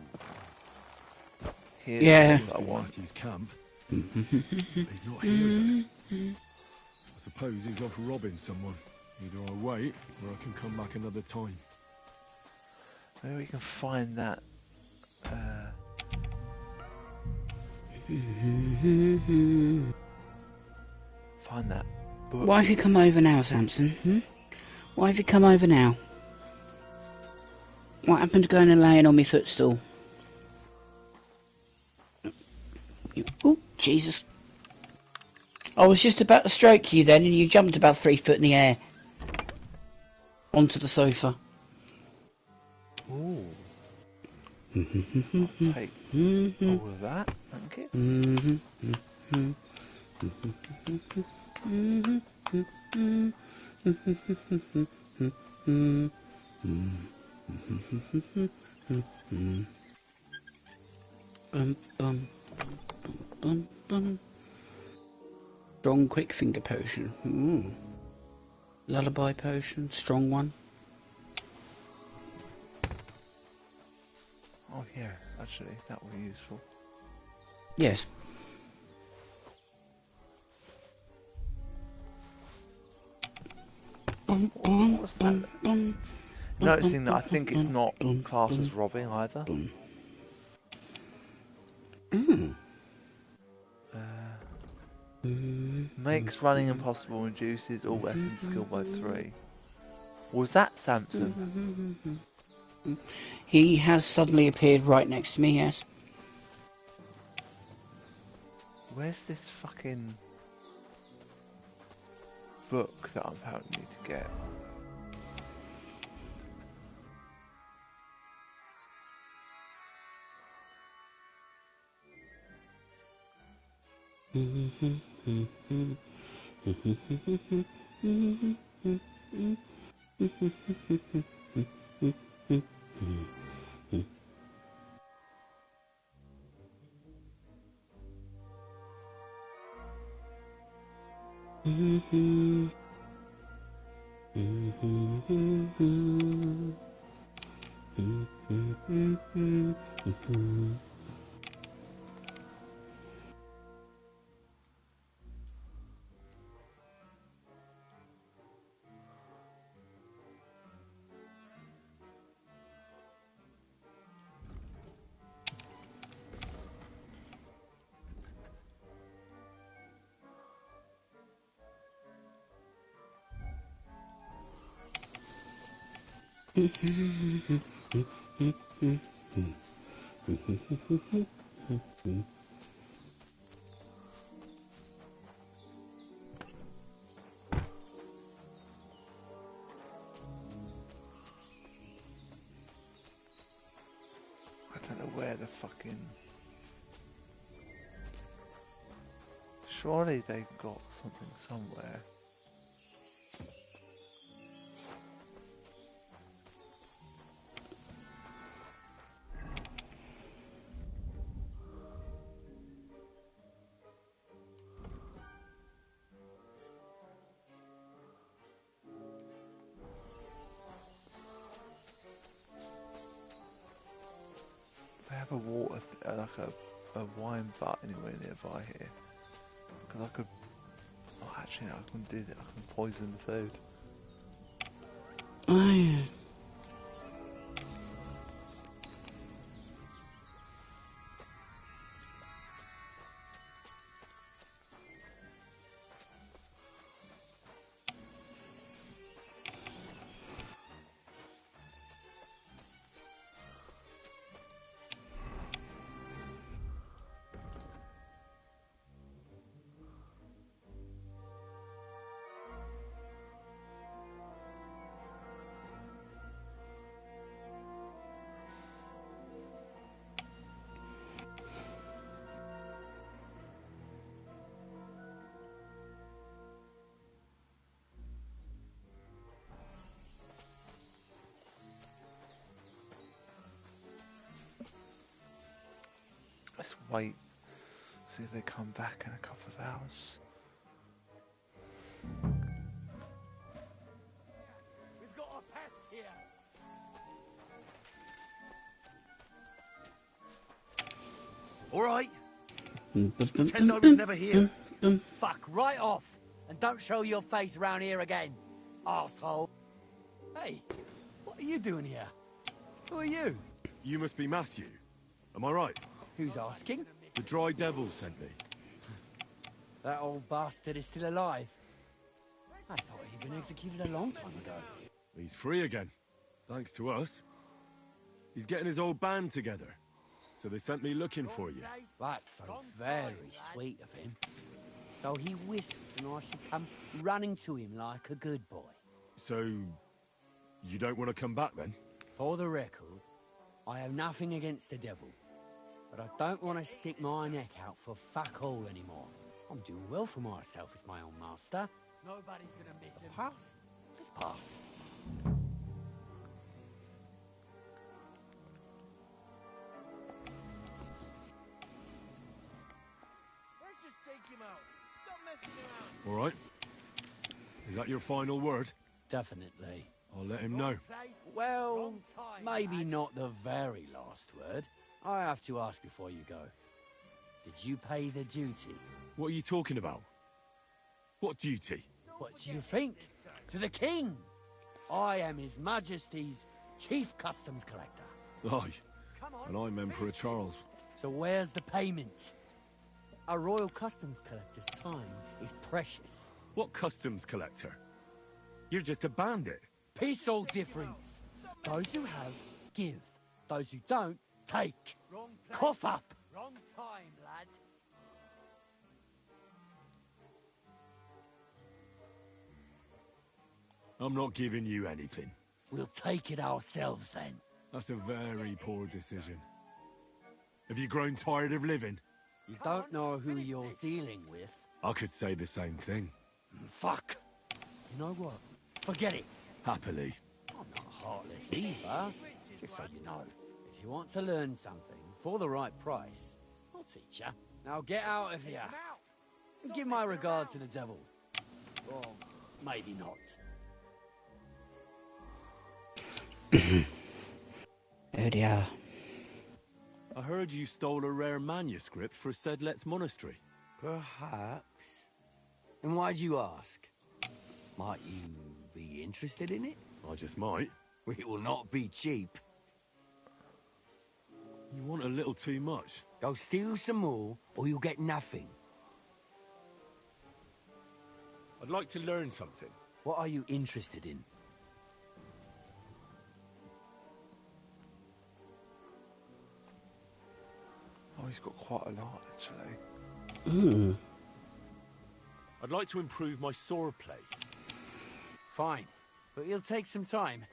Yeah. Marty's camp. He's not here. I suppose he's off robbing someone. Either I wait, or I can come back another time. Maybe we can find that. Find that book. Why have you come over now, Samson? Why have you come over now? What happened to going and laying on my footstool? Oh, Jesus. I was just about to stroke you then, and you jumped about 3 foot in the air. Onto the sofa. Ooh. I'll take all of that, thank you. Bum, bum, bum, bum. Strong quick finger potion. Ooh. Lullaby potion, strong one. Oh yeah, actually, that would be useful. Yes. What was that? Noticing that I think it's not classed as robbing either. Makes running impossible and reduces all weapons skill by 3. Was that Samson? He has suddenly appeared right next to me, yes. Where's this fucking book that I apparently need to get? I don't know where the fucking... Surely they've got something somewhere. They have a water, like a wine vat anywhere nearby here. Because I could... Oh, actually, I can do that. I can poison the food. Oh, yeah. Let's wait. See if they come back in a couple of hours. We've got a pest here. All right. Pretend I was never here. Fuck right off, and don't show your face around here again, arsehole. Hey, what are you doing here? Who are you? You must be Matthew. Am I right? Who's asking? The Dry Devil sent me. That old bastard is still alive. I thought he'd been executed a long time ago. He's free again, thanks to us. He's getting his old band together, so they sent me looking for you. That's so very sweet of him. So he whisks and I should come running to him like a good boy. So, you don't want to come back then? For the record, I have nothing against the devil. But I don't want to stick my neck out for fuck all anymore. I'm doing well for myself as my own master. Nobody's gonna miss him. Plus, past. Let's just take him out. Stop messing around. All right. Is that your final word? Definitely. I'll let him know. Well, maybe not the very last word. I have to ask before you go. Did you pay the duty? What are you talking about? What duty? What do you think? To the king! I am His Majesty's Chief Customs Collector. Aye. And I'm Emperor Charles. So where's the payment? A royal customs collector's time is precious. What customs collector? You're just a bandit. Peace all difference. Those who have, give. Those who don't, take. Cough up. Wrong time, lad. I'm not giving you anything. We'll take it ourselves then. That's a very poor decision. Have you grown tired of living? You don't know who you're dealing with. I could say the same thing. Fuck. You know what? Forget it. Happily. I'm not heartless either. Just so you know. If you want to learn something for the right price, I'll teach you. Now get out of here. And give my regards to the devil. Or maybe not. Oh dear. I heard you stole a rare manuscript for Sedlet's monastery. Perhaps. And why'd you ask? Might you be interested in it? I just might. It will not be cheap. You want a little too much. Go steal some more, or you'll get nothing. I'd like to learn something. What are you interested in? Oh, he's got quite a lot, actually. I'd like to improve my sword play. Fine, but it'll take some time.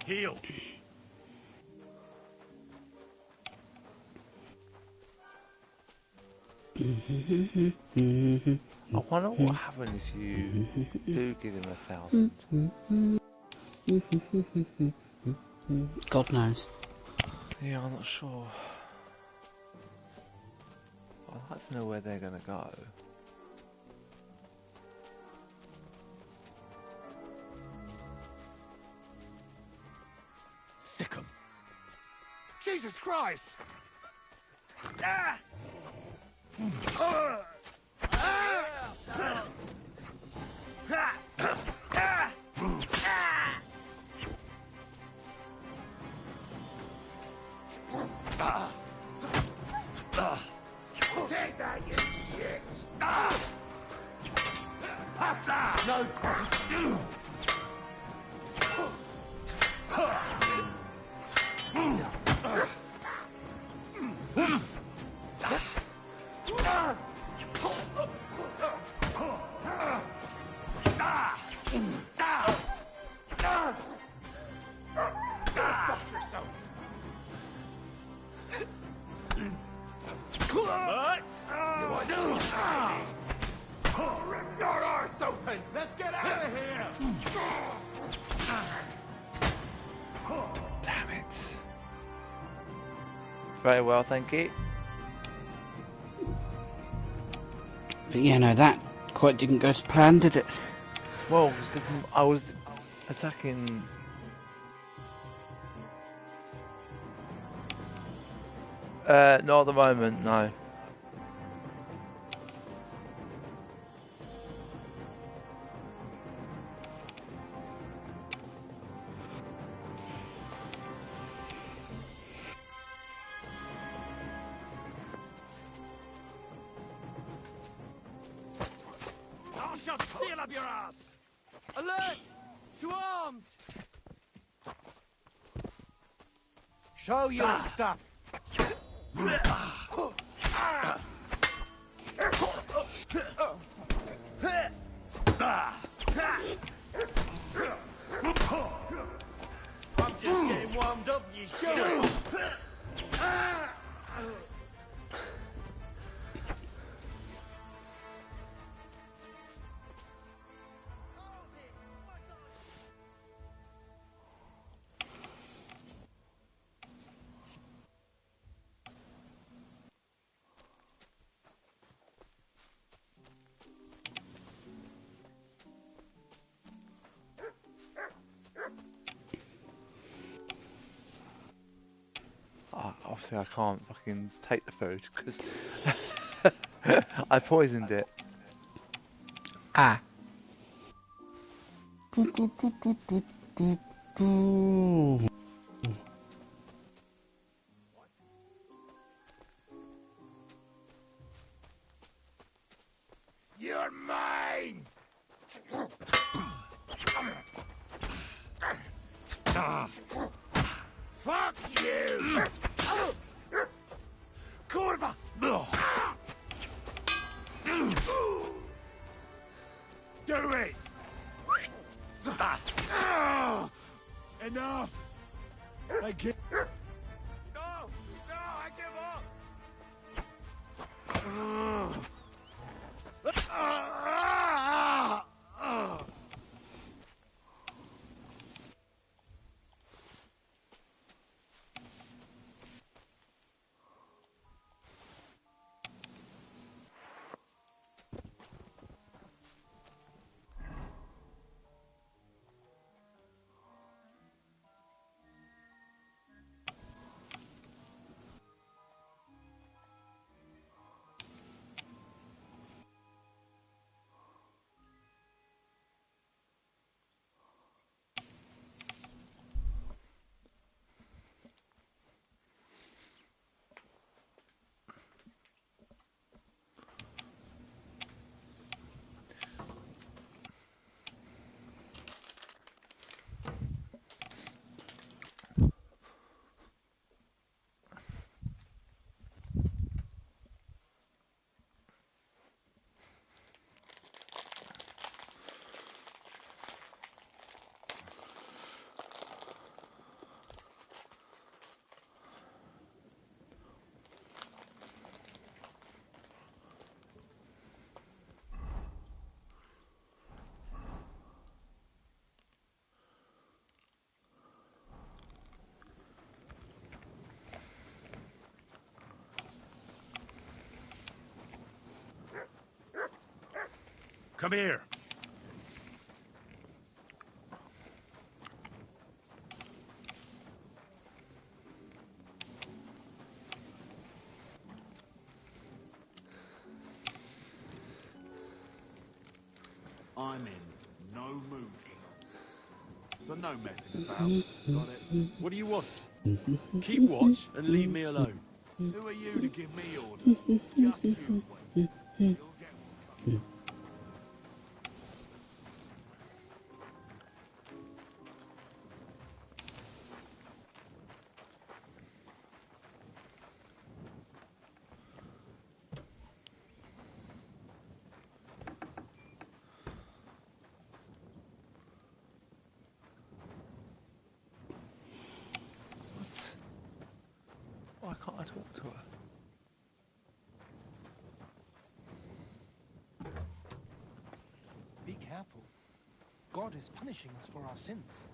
Heal. I wonder what happens if you do give him 1,000. God knows. Yeah, I'm not sure. I'd like to know where they're going to go. Sick 'em. Jesus Christ! Take that, you shit! No! Your arse open! Let's get out of here! Damn it. Very well, thank you. But yeah, no, that quite didn't go to plan, did it? Well, it was 'cause I was attacking... not at the moment, no. shall steal up your ass! Alert! To arms! Show your stuff! I'm just getting warmed up, you shit! Obviously, I can't fucking take the food because I poisoned it. Ah. You're mine! Fuck you! Kurva! Do it! Enough! I can't. No! No, I give up! Come here. I'm in no mood for nonsense. So no messing about. Got it? What do you want? Keep watch and leave me alone. Who are you to give me orders? Just you wait. You'll get one. Why can't I talk to her? Be careful. God is punishing us for our sins.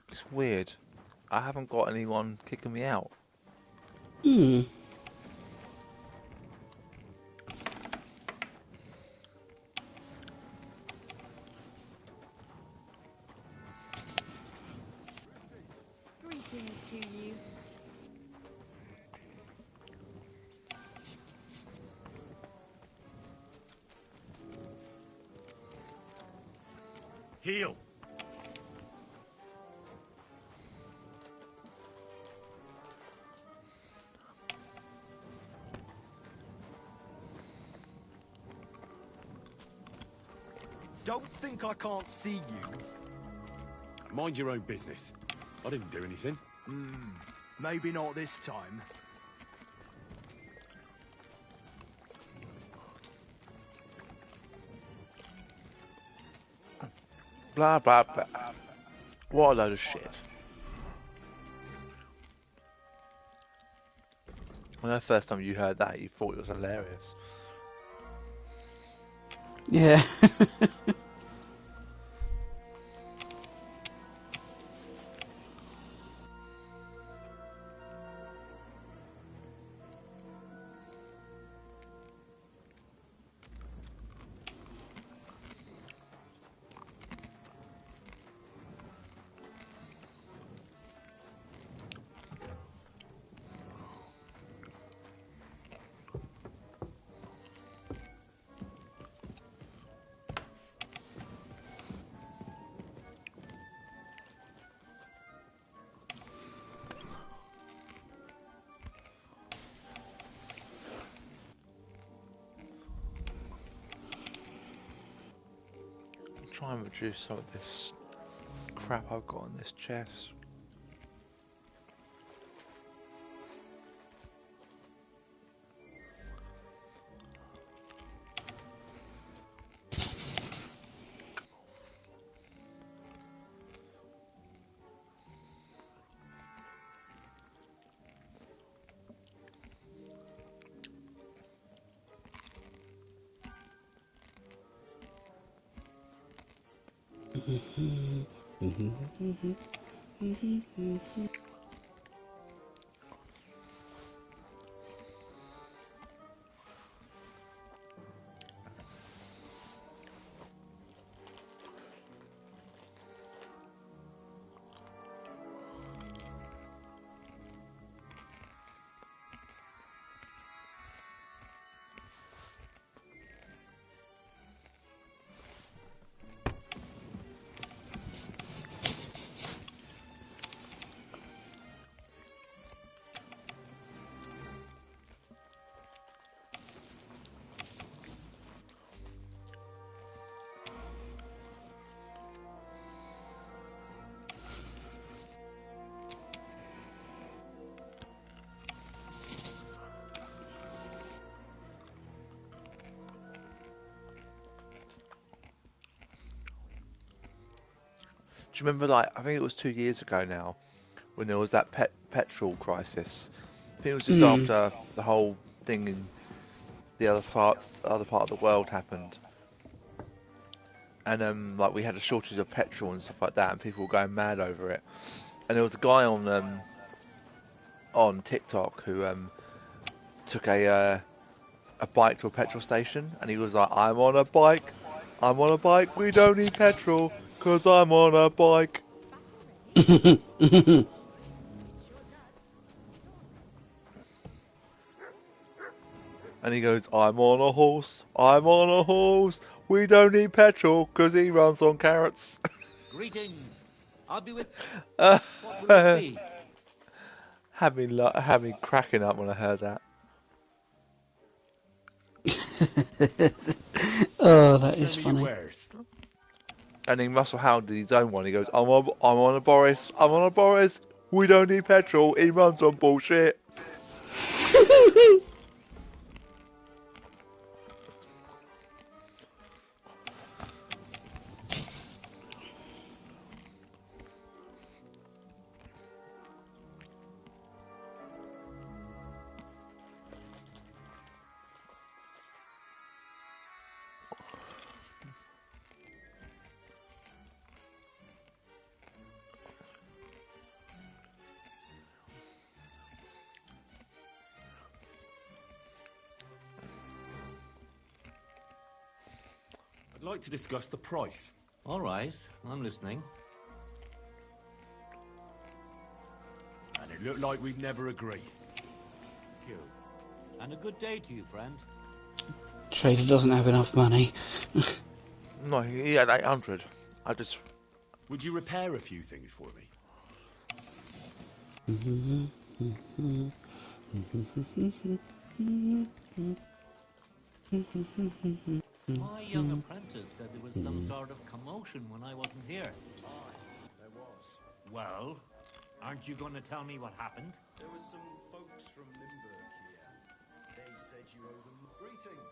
It's weird. I haven't got anyone kicking me out. Hmm. Heal. Don't think I can't see you. Mind your own business. I didn't do anything. Maybe not this time. Blah, blah, blah. What a load of shit. When the first time you heard that, you thought it was hilarious. Yeah. Try and reduce some of this crap I've got on this chest. Do you remember, like, I think it was 2 years ago now, when there was that petrol crisis? I think it was just after the whole thing in the other part of the world happened, and like we had a shortage of petrol and stuff like that, and people were going mad over it. And there was a guy on TikTok who took a bike to a petrol station, and he was like, I'm on a bike, we don't need petrol, 'cause I'm on a bike. And he goes, I'm on a horse, we don't need petrol, 'cause he runs on carrots. Greetings. I'll be with... What will it be? Had me cracking up when I heard that. Oh, that is funny. And then Russell Howard did his own one. He goes, I'm on a Boris, we don't need petrol, he runs on bullshit. I'd like to discuss the price. All right, I'm listening. And it looked like we'd never agree. Thank you. And a good day to you, friend. Trader doesn't have enough money. No, he had 800. I just... Would you repair a few things for me? My young apprentice said there was some sort of commotion when I wasn't here. Aye, there was. Well, aren't you going to tell me what happened? There was some folks from Limburg here. They said you owe them greetings.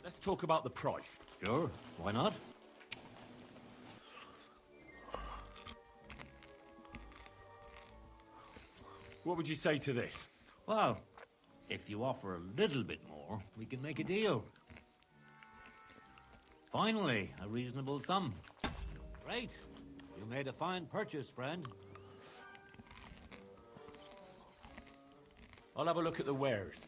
Let's talk about the price. Sure, why not? What would you say to this? Well, if you offer a little bit more, we can make a deal. Finally, a reasonable sum. Great. You made a fine purchase, friend. I'll have a look at the wares.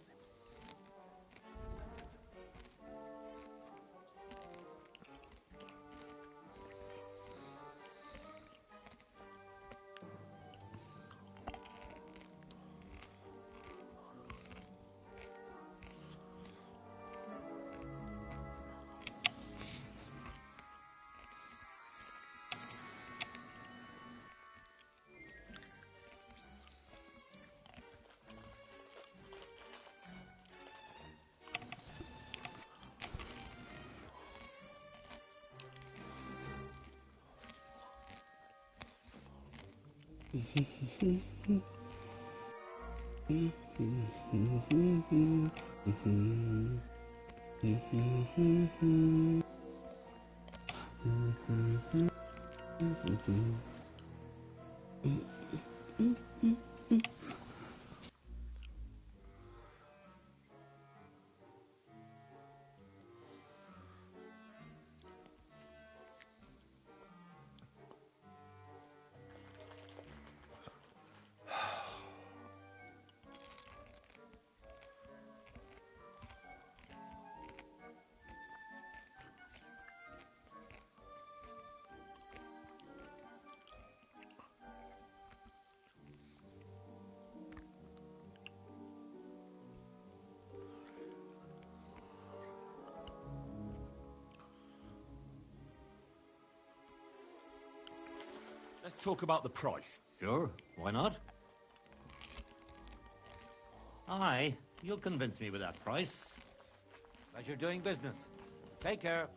Let's talk about the price. Sure, why not? Aye, you'll convince me with that price. Pleasure doing business. Take care.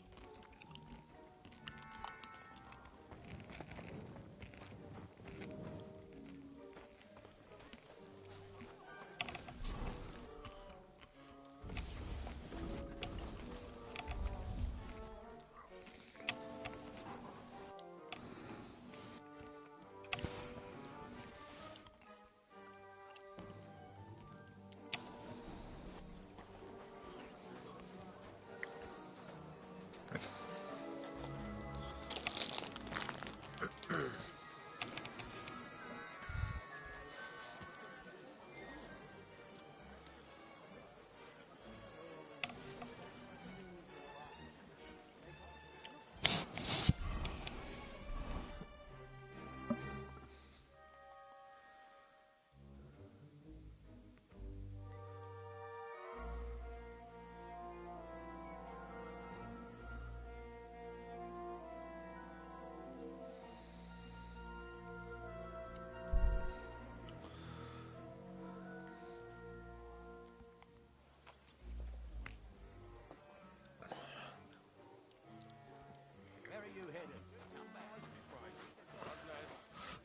Where are you headed? Come back.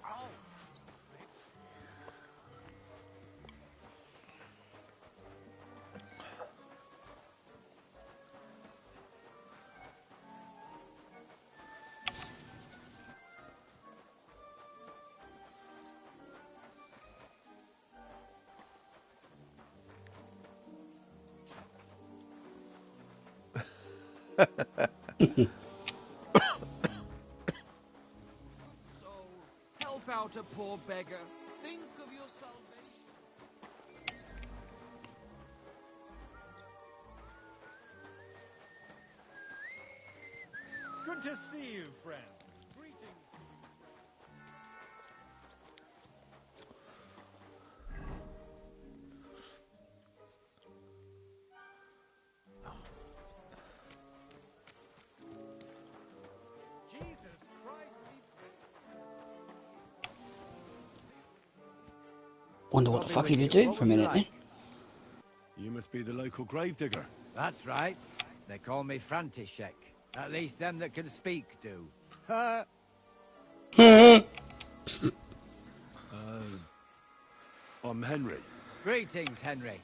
Oh! Help out a poor beggar. Think of your salvation. Good to see you, friend. Greetings. Wonder what the fuck he was doing for a minute then. You must be the local gravedigger. That's right. They call me František. At least them that can speak do. I'm Henry. Greetings, Henry.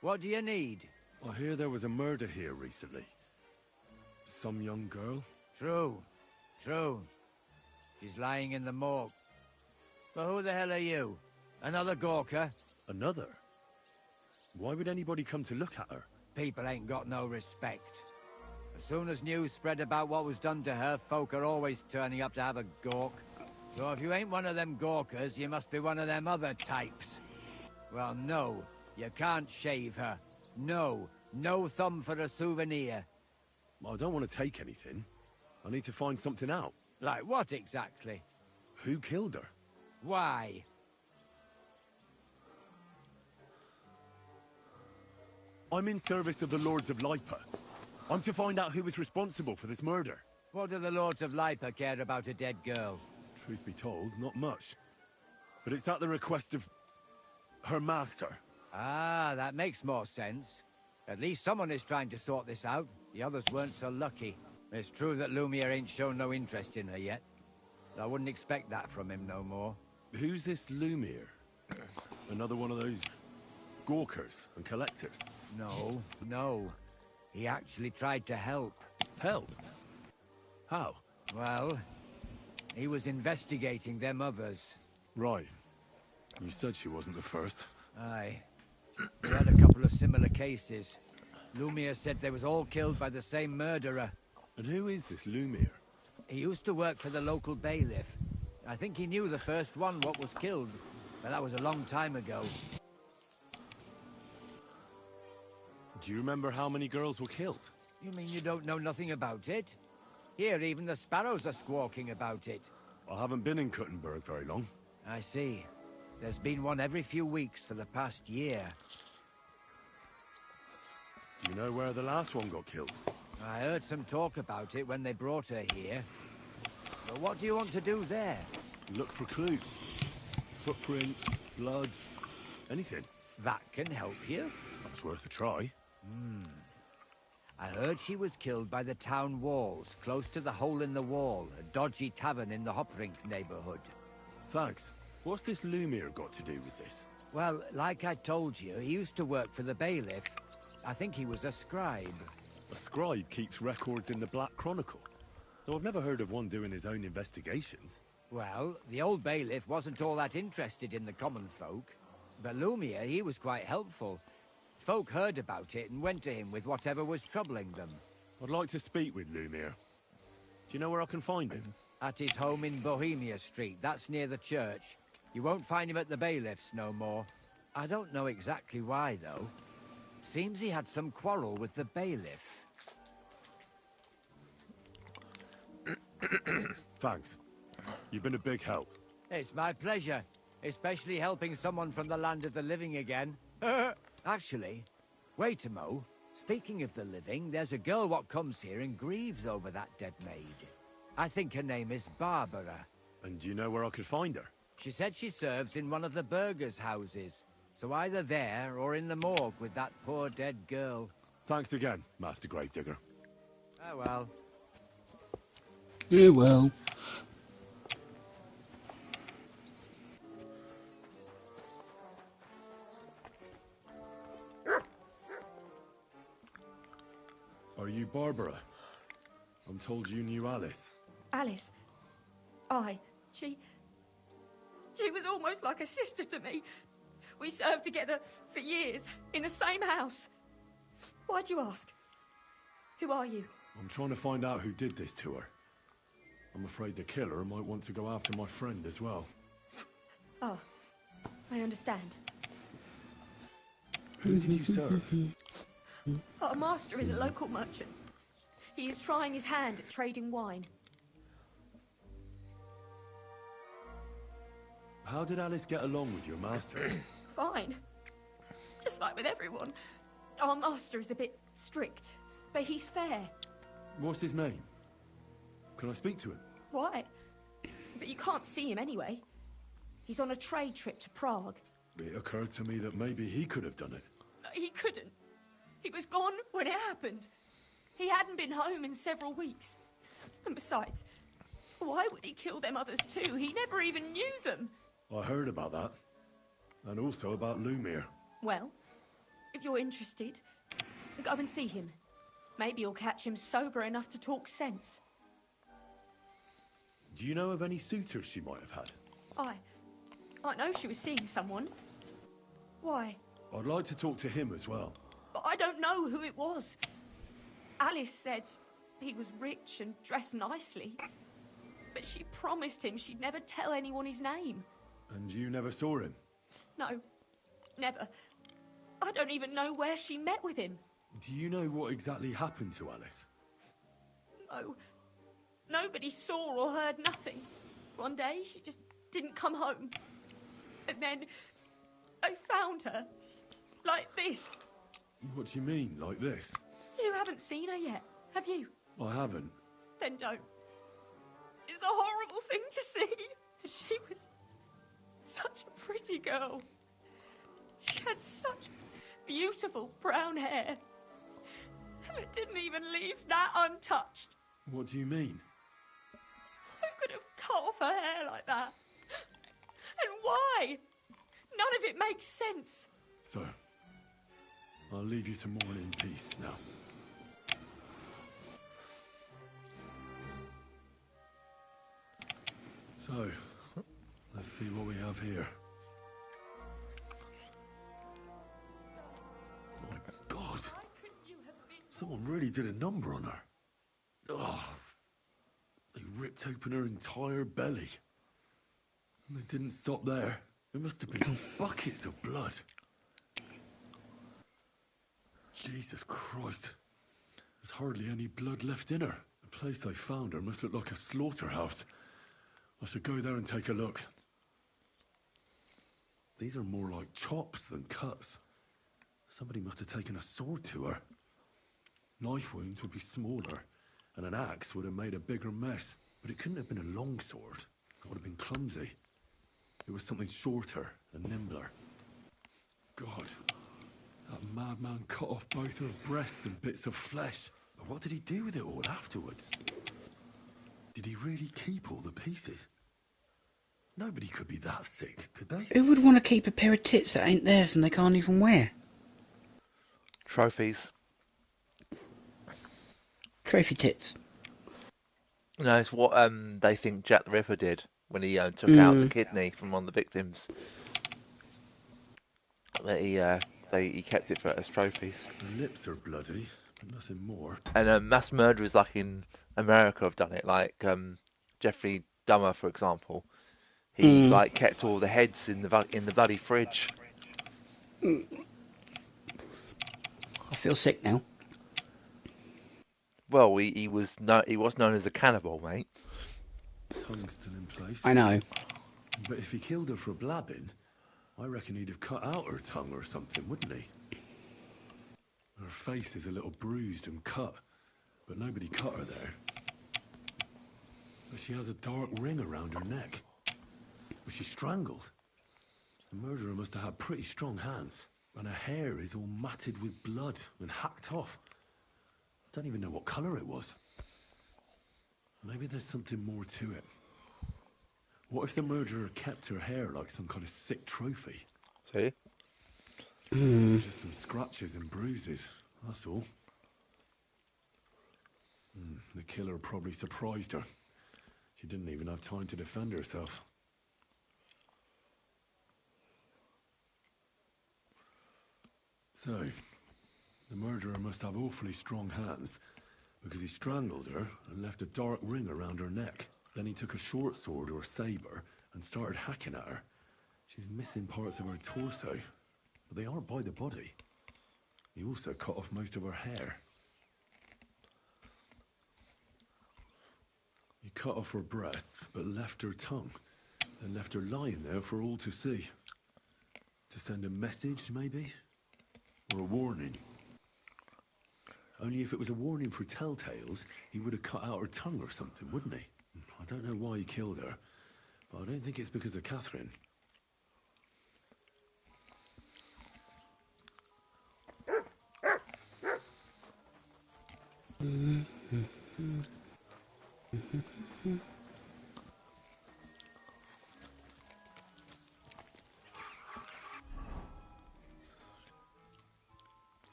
What do you need? I hear there was a murder here recently. Some young girl? True. She's lying in the morgue. But who the hell are you? Another Gawker? Another? Why would anybody come to look at her? People ain't got no respect. As soon as news spread about what was done to her, folk are always turning up to have a gawk. So if you ain't one of them Gawkers, you must be one of them other types. Well, no, you can't shave her. No thumb for a souvenir. I don't want to take anything. I need to find something out. Like what exactly? Who killed her? Why? I'm in service of the Lords of Lipa. I'm to find out who was responsible for this murder. What do the Lords of Lipa care about a dead girl? Truth be told, not much. But it's at the request of her master. Ah, that makes more sense. At least someone is trying to sort this out. The others weren't so lucky. It's true that Lumiere ain't shown no interest in her yet. I wouldn't expect that from him no more. Who's this Lumiere? Another one of those gawkers and collectors? No. He actually tried to help. Help? How? Well, he was investigating them others. Right. You said she wasn't the first. Aye. We had a couple of similar cases. Lumiere said they was all killed by the same murderer. And who is this Lumiere? He used to work for the local bailiff. I think he knew the first one what was killed, but that was a long time ago. Do you remember how many girls were killed? You mean you don't know nothing about it? Here, even the sparrows are squawking about it. I haven't been in Kuttenberg very long. I see. There's been one every few weeks for the past year. Do you know where the last one got killed? I heard some talk about it when they brought her here. But what do you want to do there? Look for clues. Footprints, blood, anything. That can help you? That's worth a try. I heard she was killed by the town walls, close to the Hole in the Wall, a dodgy tavern in the Hoprink neighborhood. Thanks. What's this Lumiere got to do with this? Well, like I told you, he used to work for the bailiff. I think he was a scribe. A scribe keeps records in the Black Chronicle. Though I've never heard of one doing his own investigations. Well, the old bailiff wasn't all that interested in the common folk. But Lumiere, he was quite helpful. Folk heard about it and went to him with whatever was troubling them. I'd like to speak with Lumiere. Do you know where I can find him? At his home in Bohemia Street. That's near the church. You won't find him at the bailiff's no more. I don't know exactly why, though. Seems he had some quarrel with the bailiff. Thanks. You've been a big help. It's my pleasure. Especially helping someone from the land of the living again. Actually, wait a mo. Speaking of the living, there's a girl what comes here and grieves over that dead maid. I think her name is Barbara. And do you know where I could find her? She said she serves in one of the burgers' houses. So either there or in the morgue with that poor dead girl. Thanks again, Master Gravedigger. Oh well. Yeah, well. Are you Barbara? I'm told you knew Alice. Alice? Aye. She was almost like a sister to me. We served together for years, in the same house. Why'd you ask? Who are you? I'm trying to find out who did this to her. I'm afraid the killer might want to go after my friend as well. Oh, I understand. Who did you serve? Our master is a local merchant. He is trying his hand at trading wine. How did Alice get along with your master? Fine. Just like with everyone. Our master is a bit strict, but he's fair. What's his name? Can I speak to him? Why? But you can't see him anyway. He's on a trade trip to Prague. It occurred to me that maybe he could have done it. He couldn't. He was gone when it happened. He hadn't been home in several weeks. And besides, why would he kill them others too? He never even knew them. I heard about that. And also about Lumir. Well, if you're interested, go and see him. Maybe you'll catch him sober enough to talk sense. Do you know of any suitors she might have had? I know she was seeing someone. Why? I'd like to talk to him as well. But I don't know who it was. Alice said he was rich and dressed nicely. But she promised him she'd never tell anyone his name. And you never saw him? No, never. I don't even know where she met with him. Do you know what exactly happened to Alice? No. Nobody saw or heard nothing. One day, she just didn't come home. And then, I found her. Like this. What do you mean, like this? You haven't seen her yet, have you? I haven't. Then don't. It's a horrible thing to see. She was such a pretty girl. She had such beautiful brown hair. And it didn't even leave that untouched. What do you mean? Who could have cut off her hair like that? And why? None of it makes sense. So, I'll leave you to mourn in peace now. So, let's see what we have here. My God! Someone really did a number on her. Oh, they ripped open her entire belly. And they didn't stop there. There must have been buckets of blood. Jesus Christ. There's hardly any blood left in her. The place I found her must look like a slaughterhouse. I should go there and take a look. These are more like chops than cuts. Somebody must have taken a sword to her. Knife wounds would be smaller, and an axe would have made a bigger mess. But it couldn't have been a long sword. It would have been clumsy. It was something shorter and nimbler. God, that madman cut off both her breasts and bits of flesh. But what did he do with it all afterwards? Did he really keep all the pieces? Nobody could be that sick, could they? Who would want to keep a pair of tits that ain't theirs and they can't even wear? Trophies. Trophy tits. No, it's what they think Jack the Ripper did when he took out the kidney from one of the victims. That he kept it as trophies. The lips are bloody, but nothing more. And mass murderers like in America have done it. Like Jeffrey Dahmer, for example, he like kept all the heads in the bloody fridge. I feel sick now. Well, he was known as a cannibal, mate. Tongue still in place. I know. But if he killed her for blabbing, I reckon he'd have cut out her tongue or something, wouldn't he? Her face is a little bruised and cut, but nobody cut her there. But she has a dark ring around her neck. Was she strangled? The murderer must have had pretty strong hands, and her hair is all matted with blood and hacked off. I don't even know what colour it was. Maybe there's something more to it. What if the murderer kept her hair like some kind of sick trophy? See? Just some scratches and bruises, that's all. The killer probably surprised her. She didn't even have time to defend herself. So, the murderer must have awfully strong hands, because he strangled her and left a dark ring around her neck. Then he took a short sword or saber and started hacking at her. She's missing parts of her torso, but they aren't by the body. He also cut off most of her hair. He cut off her breasts, but left her tongue, and left her lying there for all to see. To send a message, maybe? Or a warning. Only if it was a warning for telltales, he would have cut out her tongue or something, wouldn't he? I don't know why he killed her, but I don't think it's because of Catherine. God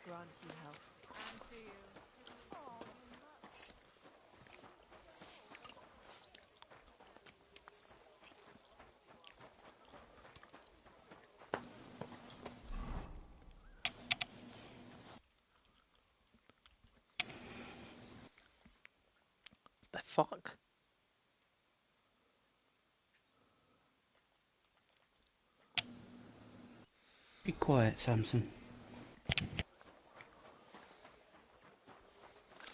grant you health. And to you. The fuck? Be quiet, Samson.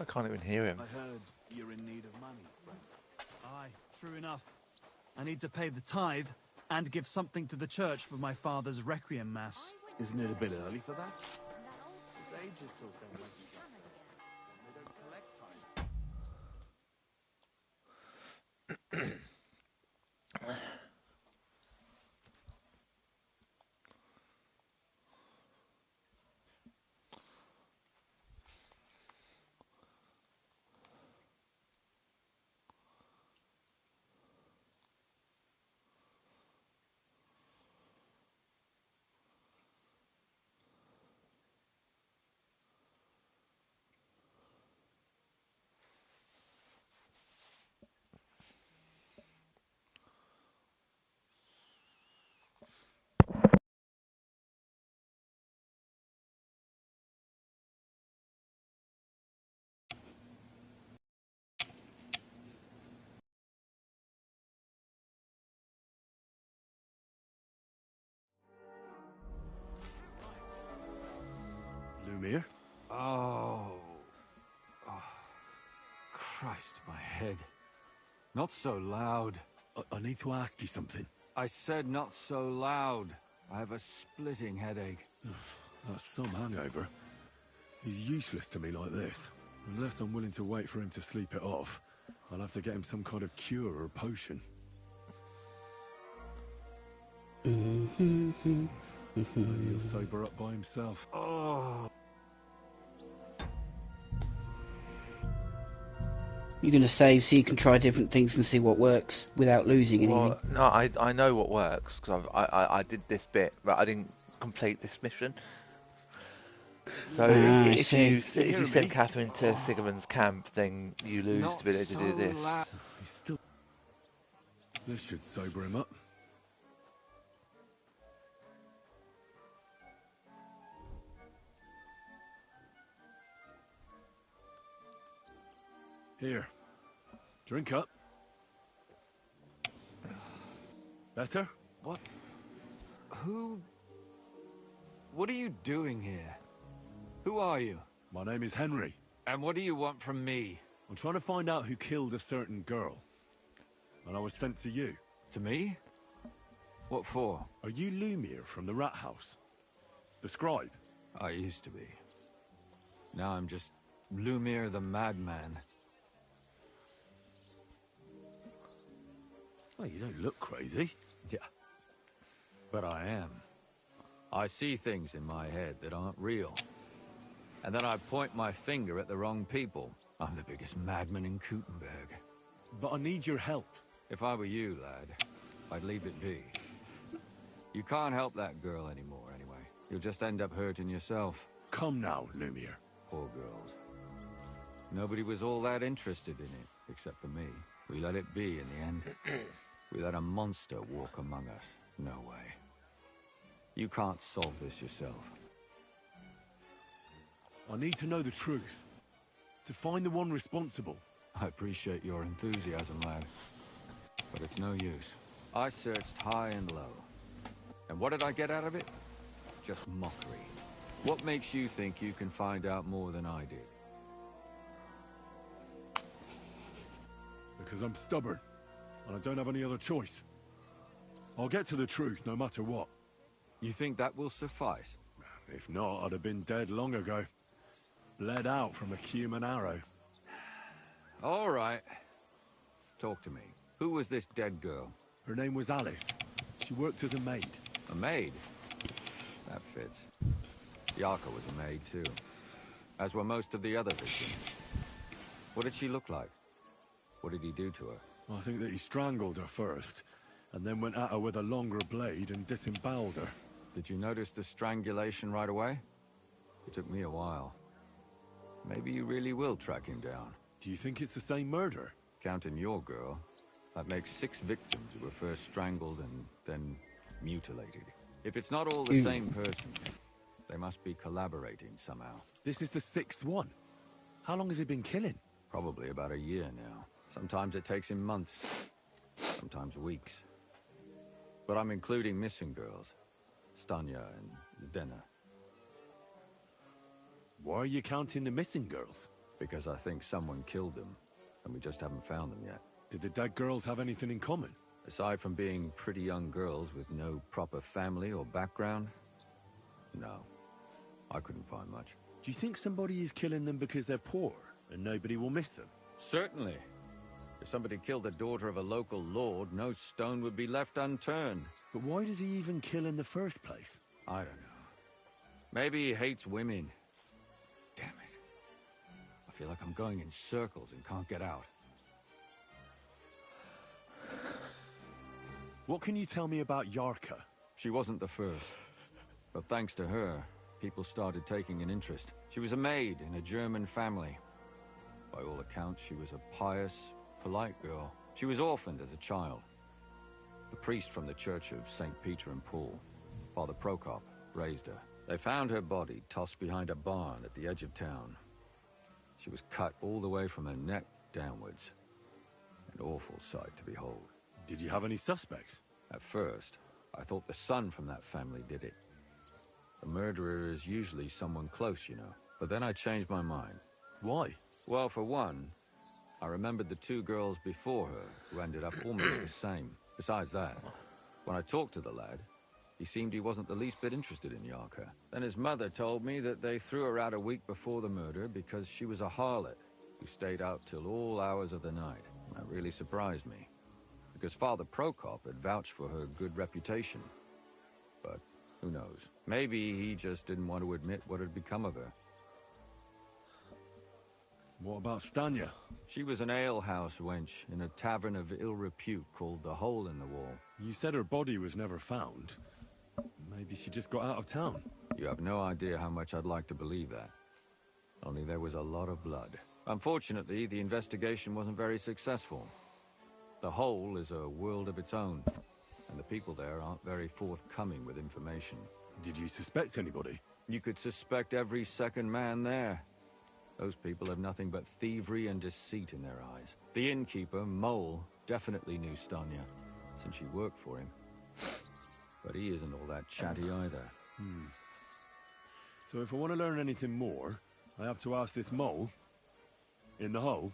I can't even hear him. I heard you're in need of money, friend. Aye, true enough. I need to pay the tithe and give something to the church for my father's requiem mass. Isn't it a bit early for that? It's ages till St. Wesley's. They don't collect time. Lumir? Oh. Oh. Christ, my head. Not so loud. I need to ask you something. I said not so loud. I have a splitting headache. That's some hangover. He's useless to me like this. Unless I'm willing to wait for him to sleep it off, I'll have to get him some kind of cure or potion. Maybe he'll sober up by himself. Oh. You're going to save so you can try different things and see what works without losing anything. Well, no, I know what works because I did this bit, but I didn't complete this mission. So if you send Catherine to Sigismund's camp, then you lose the ability to do this. He's still... This should sober him up. Here. Drink up. Better? What? Who... What are you doing here? Who are you? My name is Henry. And what do you want from me? I'm trying to find out who killed a certain girl. And I was sent to you. To me? What for? Are you Lumir from the Rat House? The scribe? I used to be. Now I'm just Lumir the Madman. Well, you don't look crazy. Yeah. But I am. I see things in my head that aren't real. And then I point my finger at the wrong people. I'm the biggest madman in Kuttenberg. But I need your help. If I were you, lad, I'd leave it be. You can't help that girl anymore, anyway. You'll just end up hurting yourself. Come now, Lumir. Poor girls. Nobody was all that interested in it, except for me. We let it be in the end. We let a monster walk among us. No way. You can't solve this yourself. I need to know the truth. To find the one responsible. I appreciate your enthusiasm, lad. But it's no use. I searched high and low. And what did I get out of it? Just mockery. What makes you think you can find out more than I did? Because I'm stubborn. And I don't have any other choice. I'll get to the truth no matter what. You think that will suffice? If not, I'd have been dead long ago. Bled out from a human arrow. All right. Talk to me. Who was this dead girl? Her name was Alice. She worked as a maid. A maid? That fits. Yarka was a maid too, as were most of the other victims. What did she look like? What did he do to her? I think that he strangled her first, and then went at her with a longer blade and disemboweled her. Did you notice the strangulation right away? It took me a while. Maybe you really will track him down. Do you think it's the same murder? Counting your girl, that makes 6 victims who were first strangled and then mutilated. If it's not all the same person, they must be collaborating somehow. This is the 6th one. How long has he been killing? Probably about a year now. Sometimes it takes him months, sometimes weeks. But I'm including missing girls, Stanya and Zdena. Why are you counting the missing girls? Because I think someone killed them, and we just haven't found them yet. Did the dead girls have anything in common? Aside from being pretty young girls with no proper family or background, no. I couldn't find much. Do you think somebody is killing them because they're poor, and nobody will miss them? Certainly. If somebody killed the daughter of a local lord, no stone would be left unturned. But why does he even kill in the first place? I don't know. Maybe he hates women. Damn it. I feel like I'm going in circles and can't get out. What can you tell me about Yarka? She wasn't the first. But thanks to her, people started taking an interest. She was a maid in a German family. By all accounts, she was a pious, polite girl. She was orphaned as a child. The priest from the Church of St. Peter and Paul, Father Prokop, raised her. They found her body tossed behind a barn at the edge of town. She was cut all the way from her neck downwards. An awful sight to behold. Did you have any suspects? At first, I thought the son from that family did it. The murderer is usually someone close, you know. But then I changed my mind. Why? Well, for one, I remembered the 2 girls before her who ended up almost the same. Besides that, when I talked to the lad, he seemed he wasn't the least bit interested in Yarka. Then his mother told me that they threw her out a week before the murder because she was a harlot who stayed out till all hours of the night. That really surprised me, because Father Prokop had vouched for her good reputation. But who knows? Maybe he just didn't want to admit what had become of her. What about Stanya? She was an alehouse wench in a tavern of ill repute called the Hole in the Wall. You said her body was never found. Maybe she just got out of town. You have no idea how much I'd like to believe that. Only there was a lot of blood. Unfortunately, the investigation wasn't very successful. The Hole is a world of its own, and the people there aren't very forthcoming with information. Did you suspect anybody? You could suspect every second man there. Those people have nothing but thievery and deceit in their eyes. The innkeeper, Mole, definitely knew Stanya, since she worked for him. But he isn't all that chatty either. So if I want to learn anything more, I have to ask this Mole in the hole?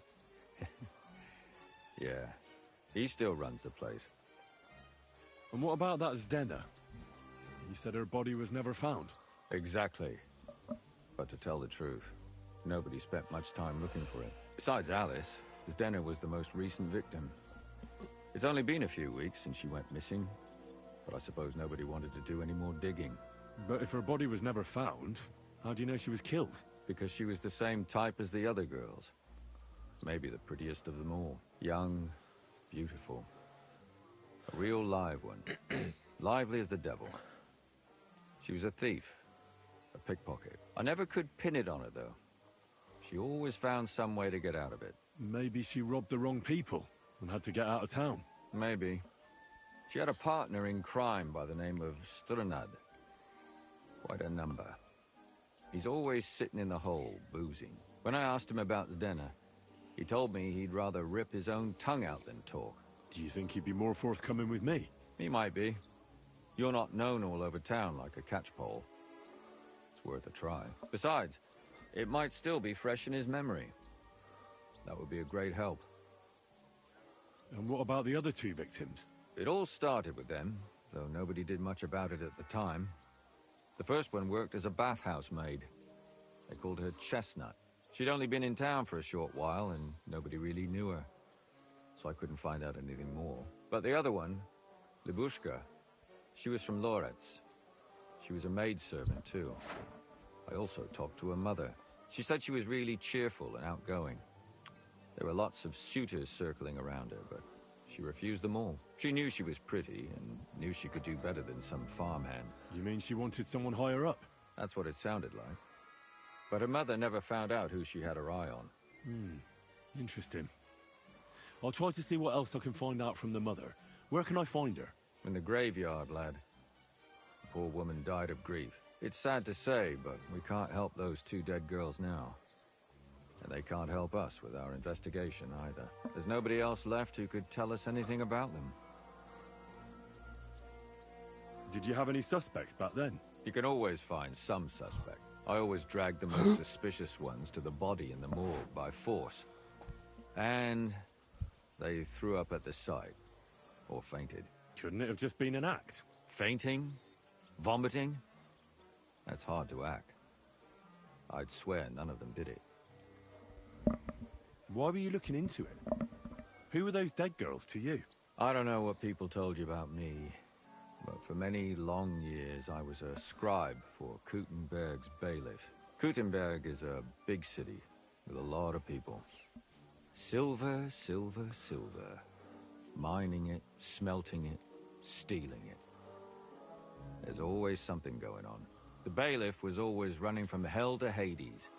Yeah, he still runs the place. And what about that Zdena? You said her body was never found. Exactly. But to tell the truth, nobody spent much time looking for it. Besides Alice, Zdena was the most recent victim. It's only been a few weeks since she went missing, but I suppose nobody wanted to do any more digging. But if her body was never found, how do you know she was killed? Because she was the same type as the other girls. Maybe the prettiest of them all. Young, beautiful. A real live one. Lively as the devil. She was a thief. A pickpocket. I never could pin it on her, though. She always found some way to get out of it. Maybe she robbed the wrong people and had to get out of town. Maybe. She had a partner in crime by the name of Strunad. Quite a number. He's always sitting in the hole, boozing. When I asked him about Zdena, he told me he'd rather rip his own tongue out than talk. Do you think he'd be more forthcoming with me? He might be. You're not known all over town like a catchpole. It's worth a try. Besides, it might still be fresh in his memory. That would be a great help. And what about the other 2 victims? It all started with them, though nobody did much about it at the time. The first one worked as a bathhouse maid. They called her Chestnut. She'd only been in town for a short while, and nobody really knew her. So I couldn't find out anything more. But the other one, Libushka, she was from Loretz. She was a maidservant, too. I also talked to her mother. She said she was really cheerful and outgoing. There were lots of suitors circling around her, but she refused them all. She knew she was pretty and knew she could do better than some farmhand. You mean she wanted someone higher up? That's what it sounded like. But her mother never found out who she had her eye on. Interesting. I'll try to see what else I can find out from the mother. Where can I find her? In the graveyard, lad. The poor woman died of grief. It's sad to say, but we can't help those two dead girls now. And they can't help us with our investigation either. There's nobody else left who could tell us anything about them. Did you have any suspects back then? You can always find some suspect. I always dragged the most suspicious ones to the body in the morgue by force. And they threw up at the sight. Or fainted. Couldn't it have just been an act? Fainting? Vomiting? That's hard to act. I'd swear none of them did it. Why were you looking into it? Who were those dead girls to you? I don't know what people told you about me, but for many long years I was a scribe for Kuttenberg's bailiff. Kuttenberg is a big city with a lot of people. Silver, silver, silver. Mining it, smelting it, stealing it. There's always something going on. The bailiff was always running from hell to Hades,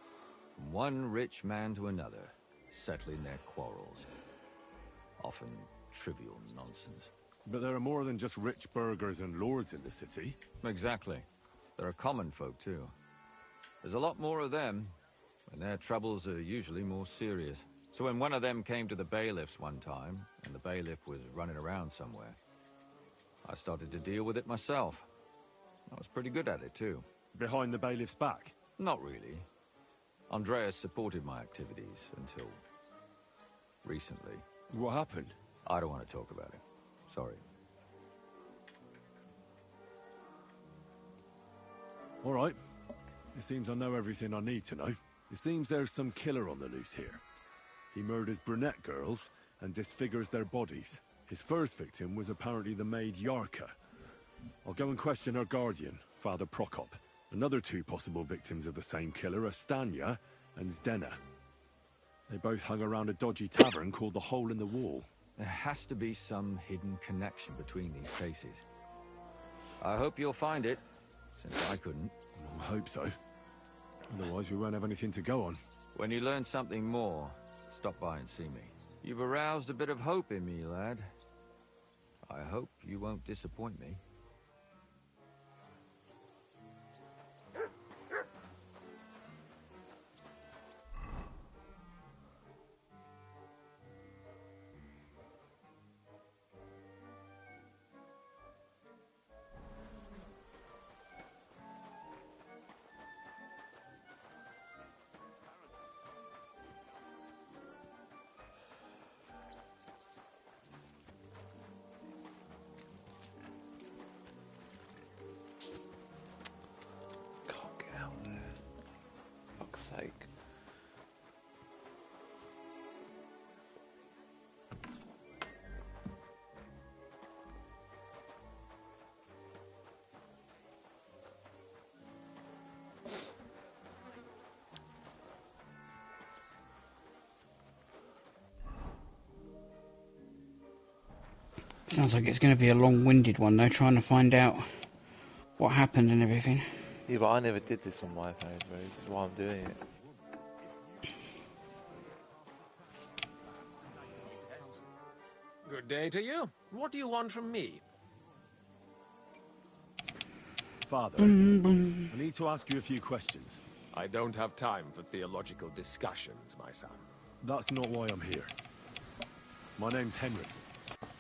from one rich man to another, settling their quarrels. Often trivial nonsense. But there are more than just rich burghers and lords in the city. Exactly. There are common folk too. There's a lot more of them, and their troubles are usually more serious. So when one of them came to the bailiff's one time, and the bailiff was running around somewhere, I started to deal with it myself. I was pretty good at it too. Behind the bailiff's back? Not really. Andreas supported my activities until recently. What happened? I don't want to talk about it. Sorry. All right. It seems I know everything I need to know. It seems there's some killer on the loose here. He murders brunette girls and disfigures their bodies. His first victim was apparently the maid Yarka. I'll go and question her guardian, Father Prokop. Another two possible victims of the same killer are Stanya and Zdena. They both hung around a dodgy tavern called the Hole in the Wall. There has to be some hidden connection between these cases. I hope you'll find it, since I couldn't. I hope so. Otherwise we won't have anything to go on. When you learn something more, stop by and see me. You've aroused a bit of hope in me, lad. I hope you won't disappoint me. Sake. Sounds like it's going to be a long-winded one though, trying to find out what happened and everything. Yeah, but I never did this on my page, bro. This is why I'm doing it. Good day to you. What do you want from me? Father, I need to ask you a few questions. I don't have time for theological discussions, my son. That's not why I'm here. My name's Henry,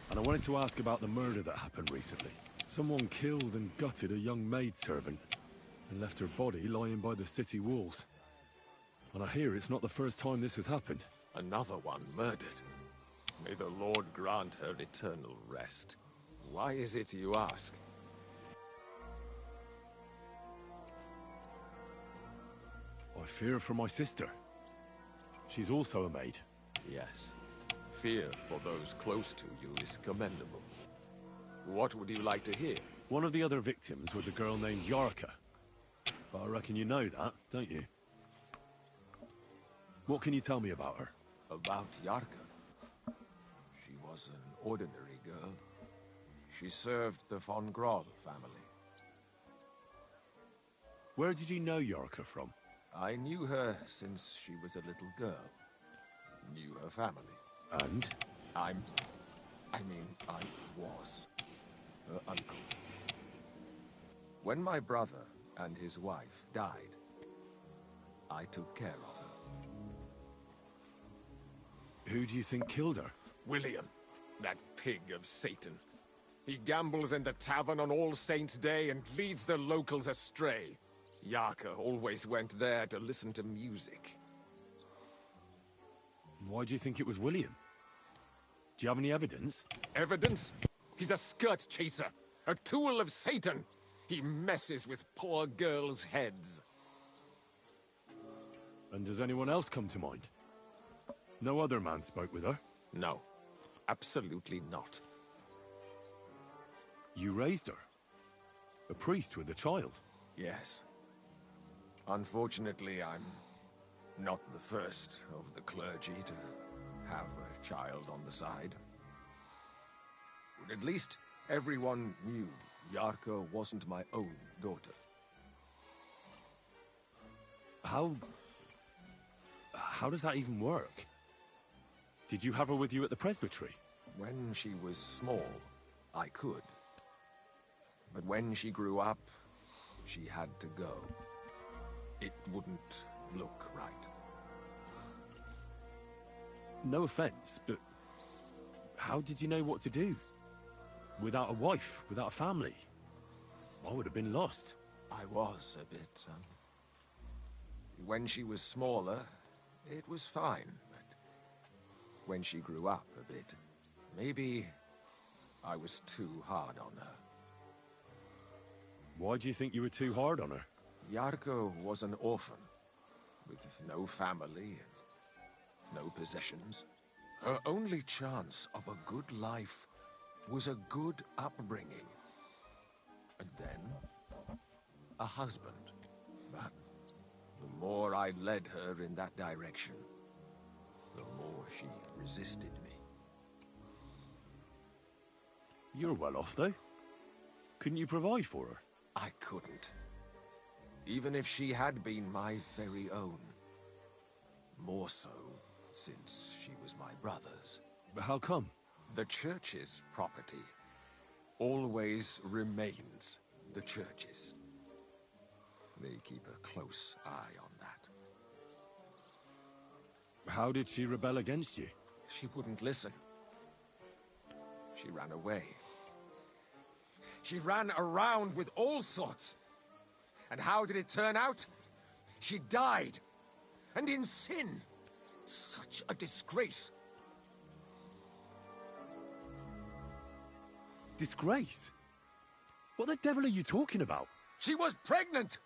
and I wanted to ask about the murder that happened recently. Someone killed and gutted a young maidservant and left her body lying by the city walls. And I hear it's not the first time this has happened. Another one murdered. May the Lord grant her eternal rest. Why is it you ask? I fear for my sister. She's also a maid. Yes. Fear for those close to you is commendable. What would you like to hear? One of the other victims was a girl named Yarka. But I reckon you know that, don't you? What can you tell me about her? About Yarka. She was an ordinary girl. She served the von Groll family. Where did you know Yorka from? I knew her since she was a little girl. Knew her family. And? I was her uncle. When my brother and his wife died, I took care of her. Who do you think killed her? William, that pig of Satan. He gambles in the tavern on All Saints' Day and leads the locals astray. Yarka always went there to listen to music. Why do you think it was William? Do you have any evidence? Evidence? He's a skirt chaser, a tool of Satan. He messes with poor girls' heads. And does anyone else come to mind? No other man spoke with her? No, absolutely not. You raised her? A priest with a child? Yes. Unfortunately, I'm not the first of the clergy to have a child on the side. But at least everyone knew Yarka wasn't my own daughter. How does that even work? Did you have her with you at the presbytery? When she was small, I could. But when she grew up, she had to go. It wouldn't look right. No offense, but how did you know what to do? Without a wife, without a family? I would have been lost. I was a bit, when she was smaller, it was fine, but when she grew up a bit, maybe I was too hard on her. Why do you think you were too hard on her? Yarko was an orphan, with no family and no possessions. Her only chance of a good life was a good upbringing. And then, a husband. But the more I led her in that direction, the more she resisted me. You're well off, though. Couldn't you provide for her? I couldn't. Even if she had been my very own. More so, since she was my brother's. But how come? The church's property always remains the church's. They keep a close eye on that. How did she rebel against you? She wouldn't listen. She ran away. She ran around with all sorts. And how did it turn out? She died. And in sin. Such a disgrace. Disgrace? What the devil are you talking about? She was pregnant!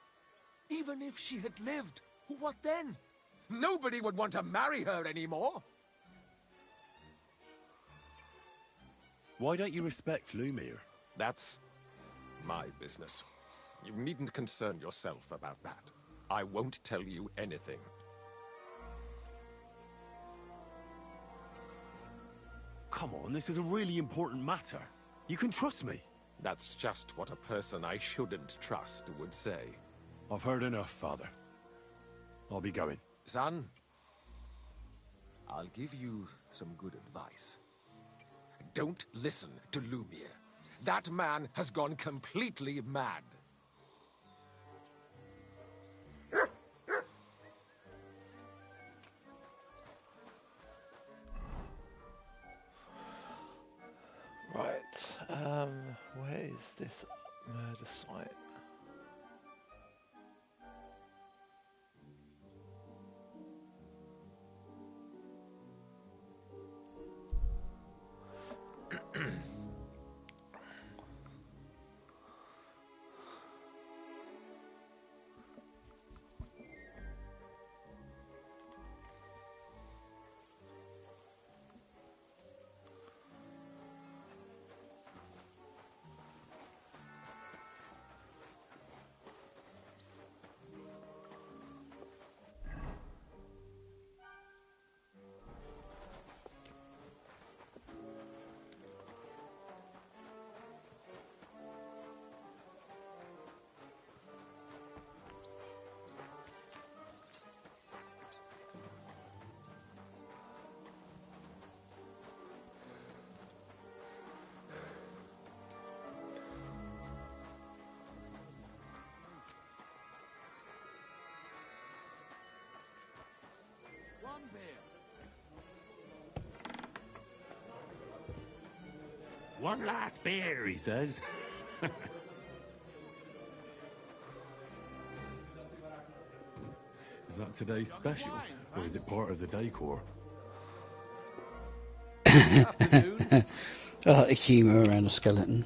Even if she had lived, what then? Nobody would want to marry her anymore. Why don't you respect Lumiere? That's my business. You needn't concern yourself about that. I won't tell you anything. Come on, this is a really important matter. You can trust me. That's just what a person I shouldn't trust would say. I've heard enough, Father. I'll be going. Son, I'll give you some good advice. Don't listen to Lumiere. That man has gone completely mad. Right, where is this murder site? One last beer, he says. Is that today's special, or is it part of the decor? I like the humour around a skeleton.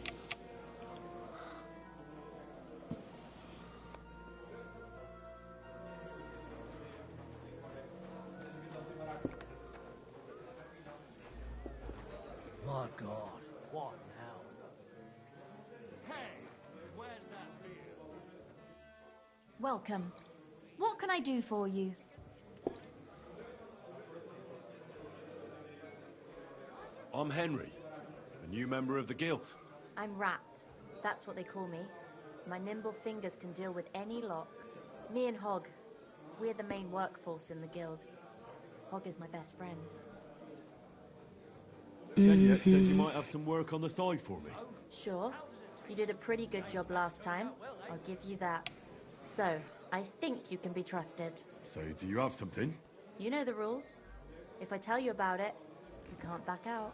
My God, what now? Hey, where's that beer? Welcome. What can I do for you? I'm Henry, a new member of the guild. I'm Rat. That's what they call me. My nimble fingers can deal with any lock. Me and Hog, we're the main workforce in the guild. Hog is my best friend. Kenya says you might have some work on the side for me. Sure. You did a pretty good job last time. I'll give you that. So, I think you can be trusted. So, do you have something? You know the rules. If I tell you about it, you can't back out.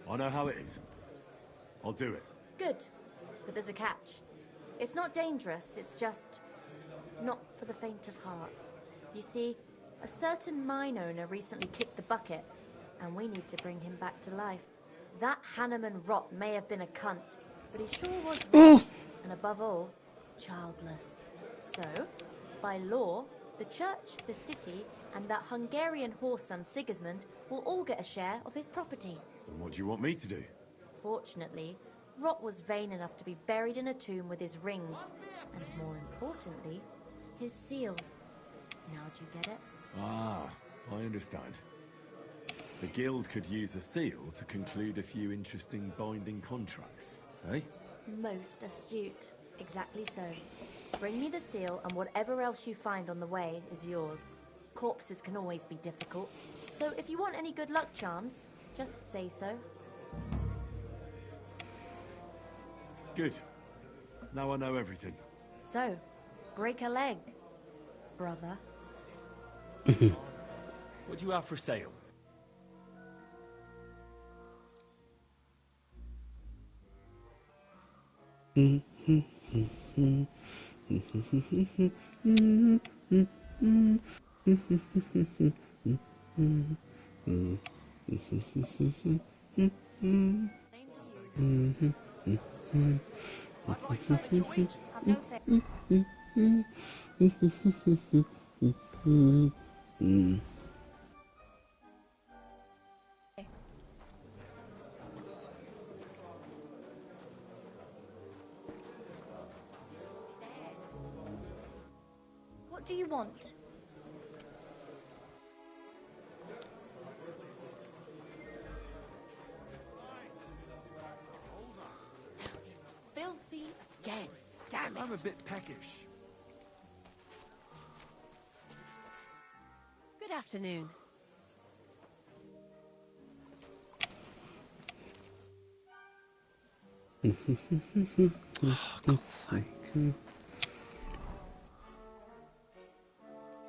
I know how it is. I'll do it. Good. But there's a catch. It's not dangerous, it's just not for the faint of heart. You see, a certain mine owner recently kicked the bucket, and we need to bring him back to life. That Hanneman rot may have been a cunt, but he sure was rich, and above all, childless. So, by law, the church, the city, and that Hungarian whoreson Sigismund will all get a share of his property. And what do you want me to do? Fortunately, Rot was vain enough to be buried in a tomb with his rings, and more importantly, his seal. Now do you get it? Ah, I understand. The guild could use the seal to conclude a few interesting binding contracts, eh? Most astute. Exactly so. Bring me the seal, and whatever else you find on the way is yours. Corpses can always be difficult, so if you want any good luck charms, just say so. Good. Now I know everything. So, break a leg, brother. What do you have for sale? I'd like something to eat. I've no What do you want? It's filthy again. Damn it. I'm a bit peckish. Good afternoon. Oh, God's sake.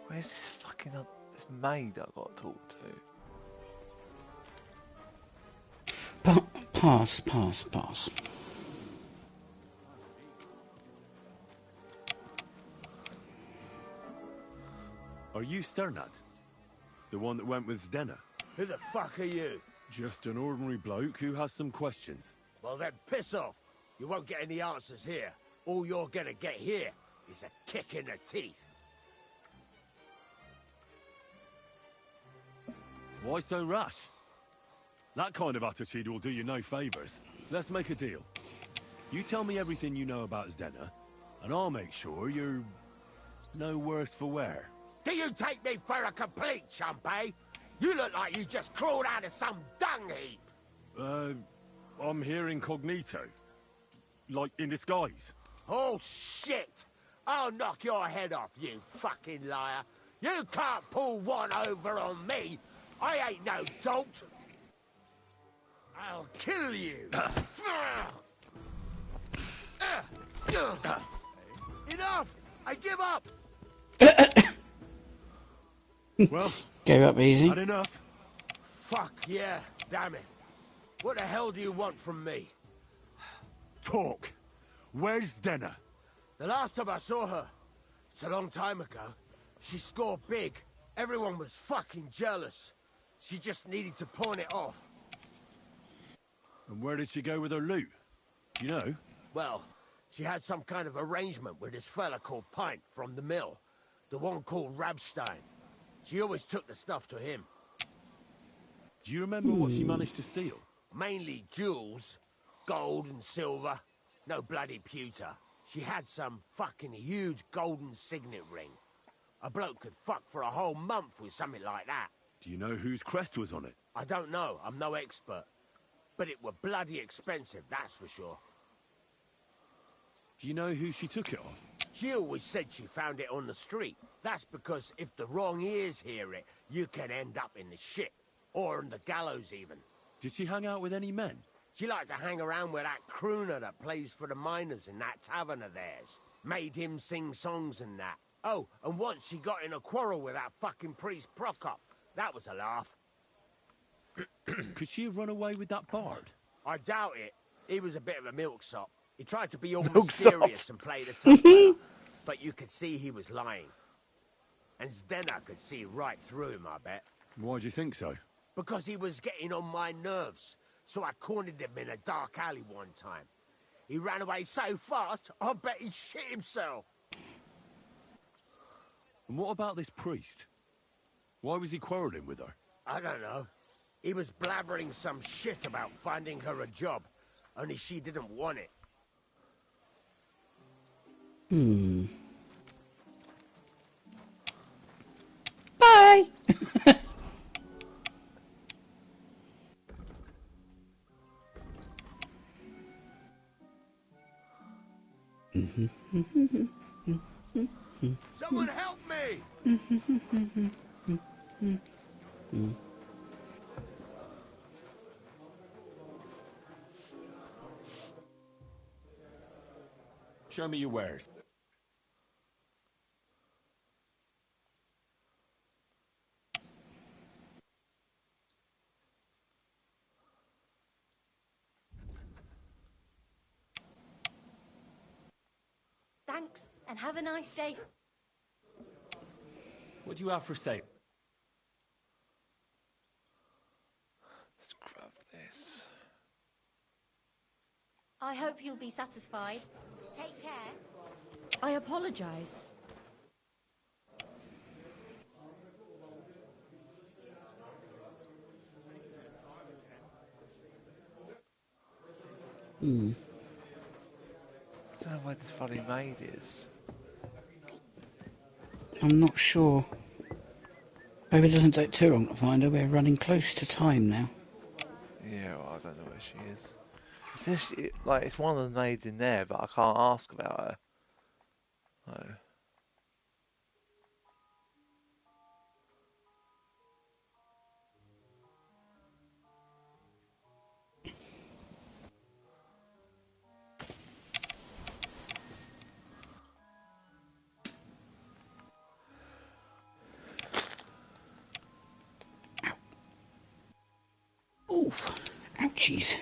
Where's this fucking this maid I got to talk to? Pass. Are you Sternad? The one that went with Zdenna? Who the fuck are you? Just an ordinary bloke who has some questions. Well then, piss off. You won't get any answers here. All you're gonna get here is a kick in the teeth. Why so rash? That kind of attitude will do you no favours. Let's make a deal. You tell me everything you know about Zdenna, and I'll make sure you're no worse for wear. Do you take me for a complete chump, eh? You look like you just crawled out of some dung heap. I'm here incognito. Like, in disguise. Oh, shit! I'll knock your head off, you fucking liar. You can't pull one over on me. I ain't no dolt. I'll kill you. Enough! I give up! Well, Gave up easy. Had enough? Fuck yeah, damn it. What the hell do you want from me? Talk. Where's Denna? The last time I saw her, it's a long time ago. She scored big. Everyone was fucking jealous. She just needed to pawn it off. And where did she go with her loot? Do you know? Well, she had some kind of arrangement with this fella called Pint from the mill. The one called Rabstein. She always took the stuff to him. Do you remember what she managed to steal? Mainly jewels. Gold and silver. No bloody pewter. She had some fucking huge golden signet ring. A bloke could fuck for a whole month with something like that. Do you know whose crest was on it? I don't know. I'm no expert. But it were bloody expensive, that's for sure. Do you know who she took it off? She always said she found it on the street. That's because if the wrong ears hear it, you can end up in the shit. Or on the gallows, even. Did she hang out with any men? She liked to hang around with that crooner that plays for the miners in that tavern of theirs. Made him sing songs and that. Oh, and once she got in a quarrel with that fucking priest Prokop. That was a laugh. Could she have run away with that bard? I doubt it. He was a bit of a milksop. He tried to be all Milksop. mysterious and play the tough fella, but you could see he was lying. And Zdenna could see right through him, I bet. Why do you think so? Because he was getting on my nerves. So I cornered him in a dark alley one time. He ran away so fast, I bet he shit himself. And what about this priest? Why was he quarrelling with her? I don't know. He was blabbering some shit about finding her a job, only she didn't want it. Bye! Someone help me! Show me your wares. Thanks, and have a nice day. What do you have for sale? Let's grab this. I hope you'll be satisfied. Take care. I apologize. I don't know where this bloody maid is. I'm not sure. Maybe it doesn't take too long to find her. We're running close to time now. Yeah, well, I don't know where she is. Is this, like, it's one of the maids in there, but I can't ask about her. Oh. Oof. Ouchies.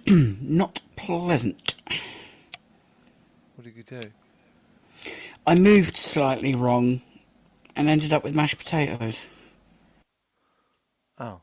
Not pleasant. What did you do? I moved slightly wrong and ended up with mashed potatoes. Oh.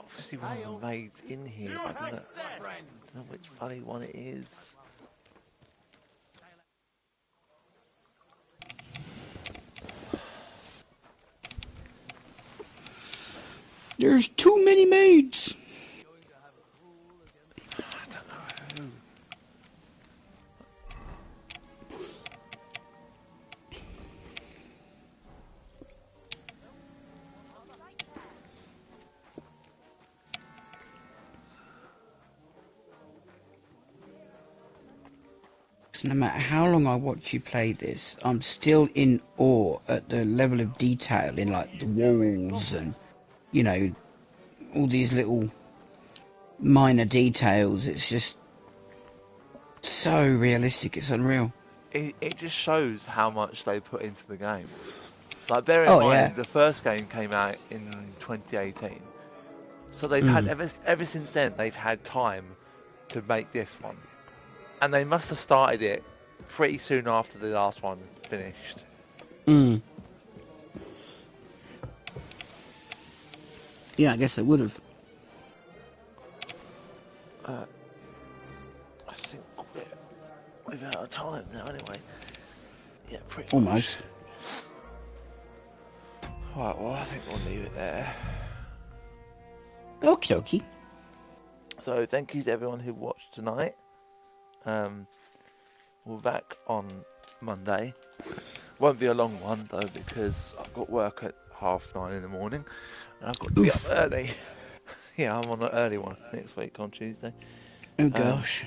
Obviously one of the maids in here, but I don't know which bloody one it is. There's too many maids. I don't know who. no matter how long I watch you play this, I'm still in awe at the level of detail in like the walls and, you know, all these little minor details. It's just so realistic, it's unreal. It just shows how much they put into the game. Like, bear in Oh yeah. mind, the first game came out in 2018, so they've had Mm. ever since then they've had time to make this one, and they must have started it pretty soon after the last one finished. Mm. Yeah, I guess they would have. I think we're out of time now anyway. Yeah, pretty Almost. much. Right, well, I think we'll leave it there. Okie dokie. So thank you to everyone who watched tonight. We're back on Monday. Won't be a long one though, because I've got work at 9:30 in the morning and I've got to be up early. Yeah, I'm on an early one next week on Tuesday. Oh gosh.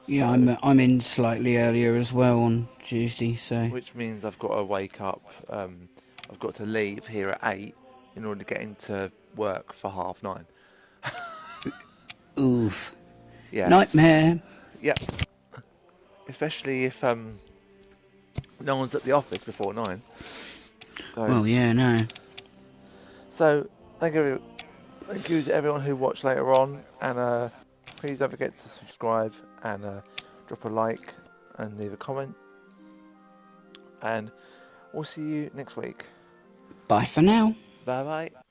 Yeah, So, I'm in slightly earlier as well on Tuesday, so. which means I've got to wake up. I've got to leave here at 8 in order to get into work for 9:30. Oof. Yeah. Nightmare. Yep. Especially if no one's at the office before 9. So, Well, yeah, no. So thank you to everyone who watched later on, and please don't forget to subscribe and drop a like and leave a comment. And we'll see you next week. Bye for now. Bye bye.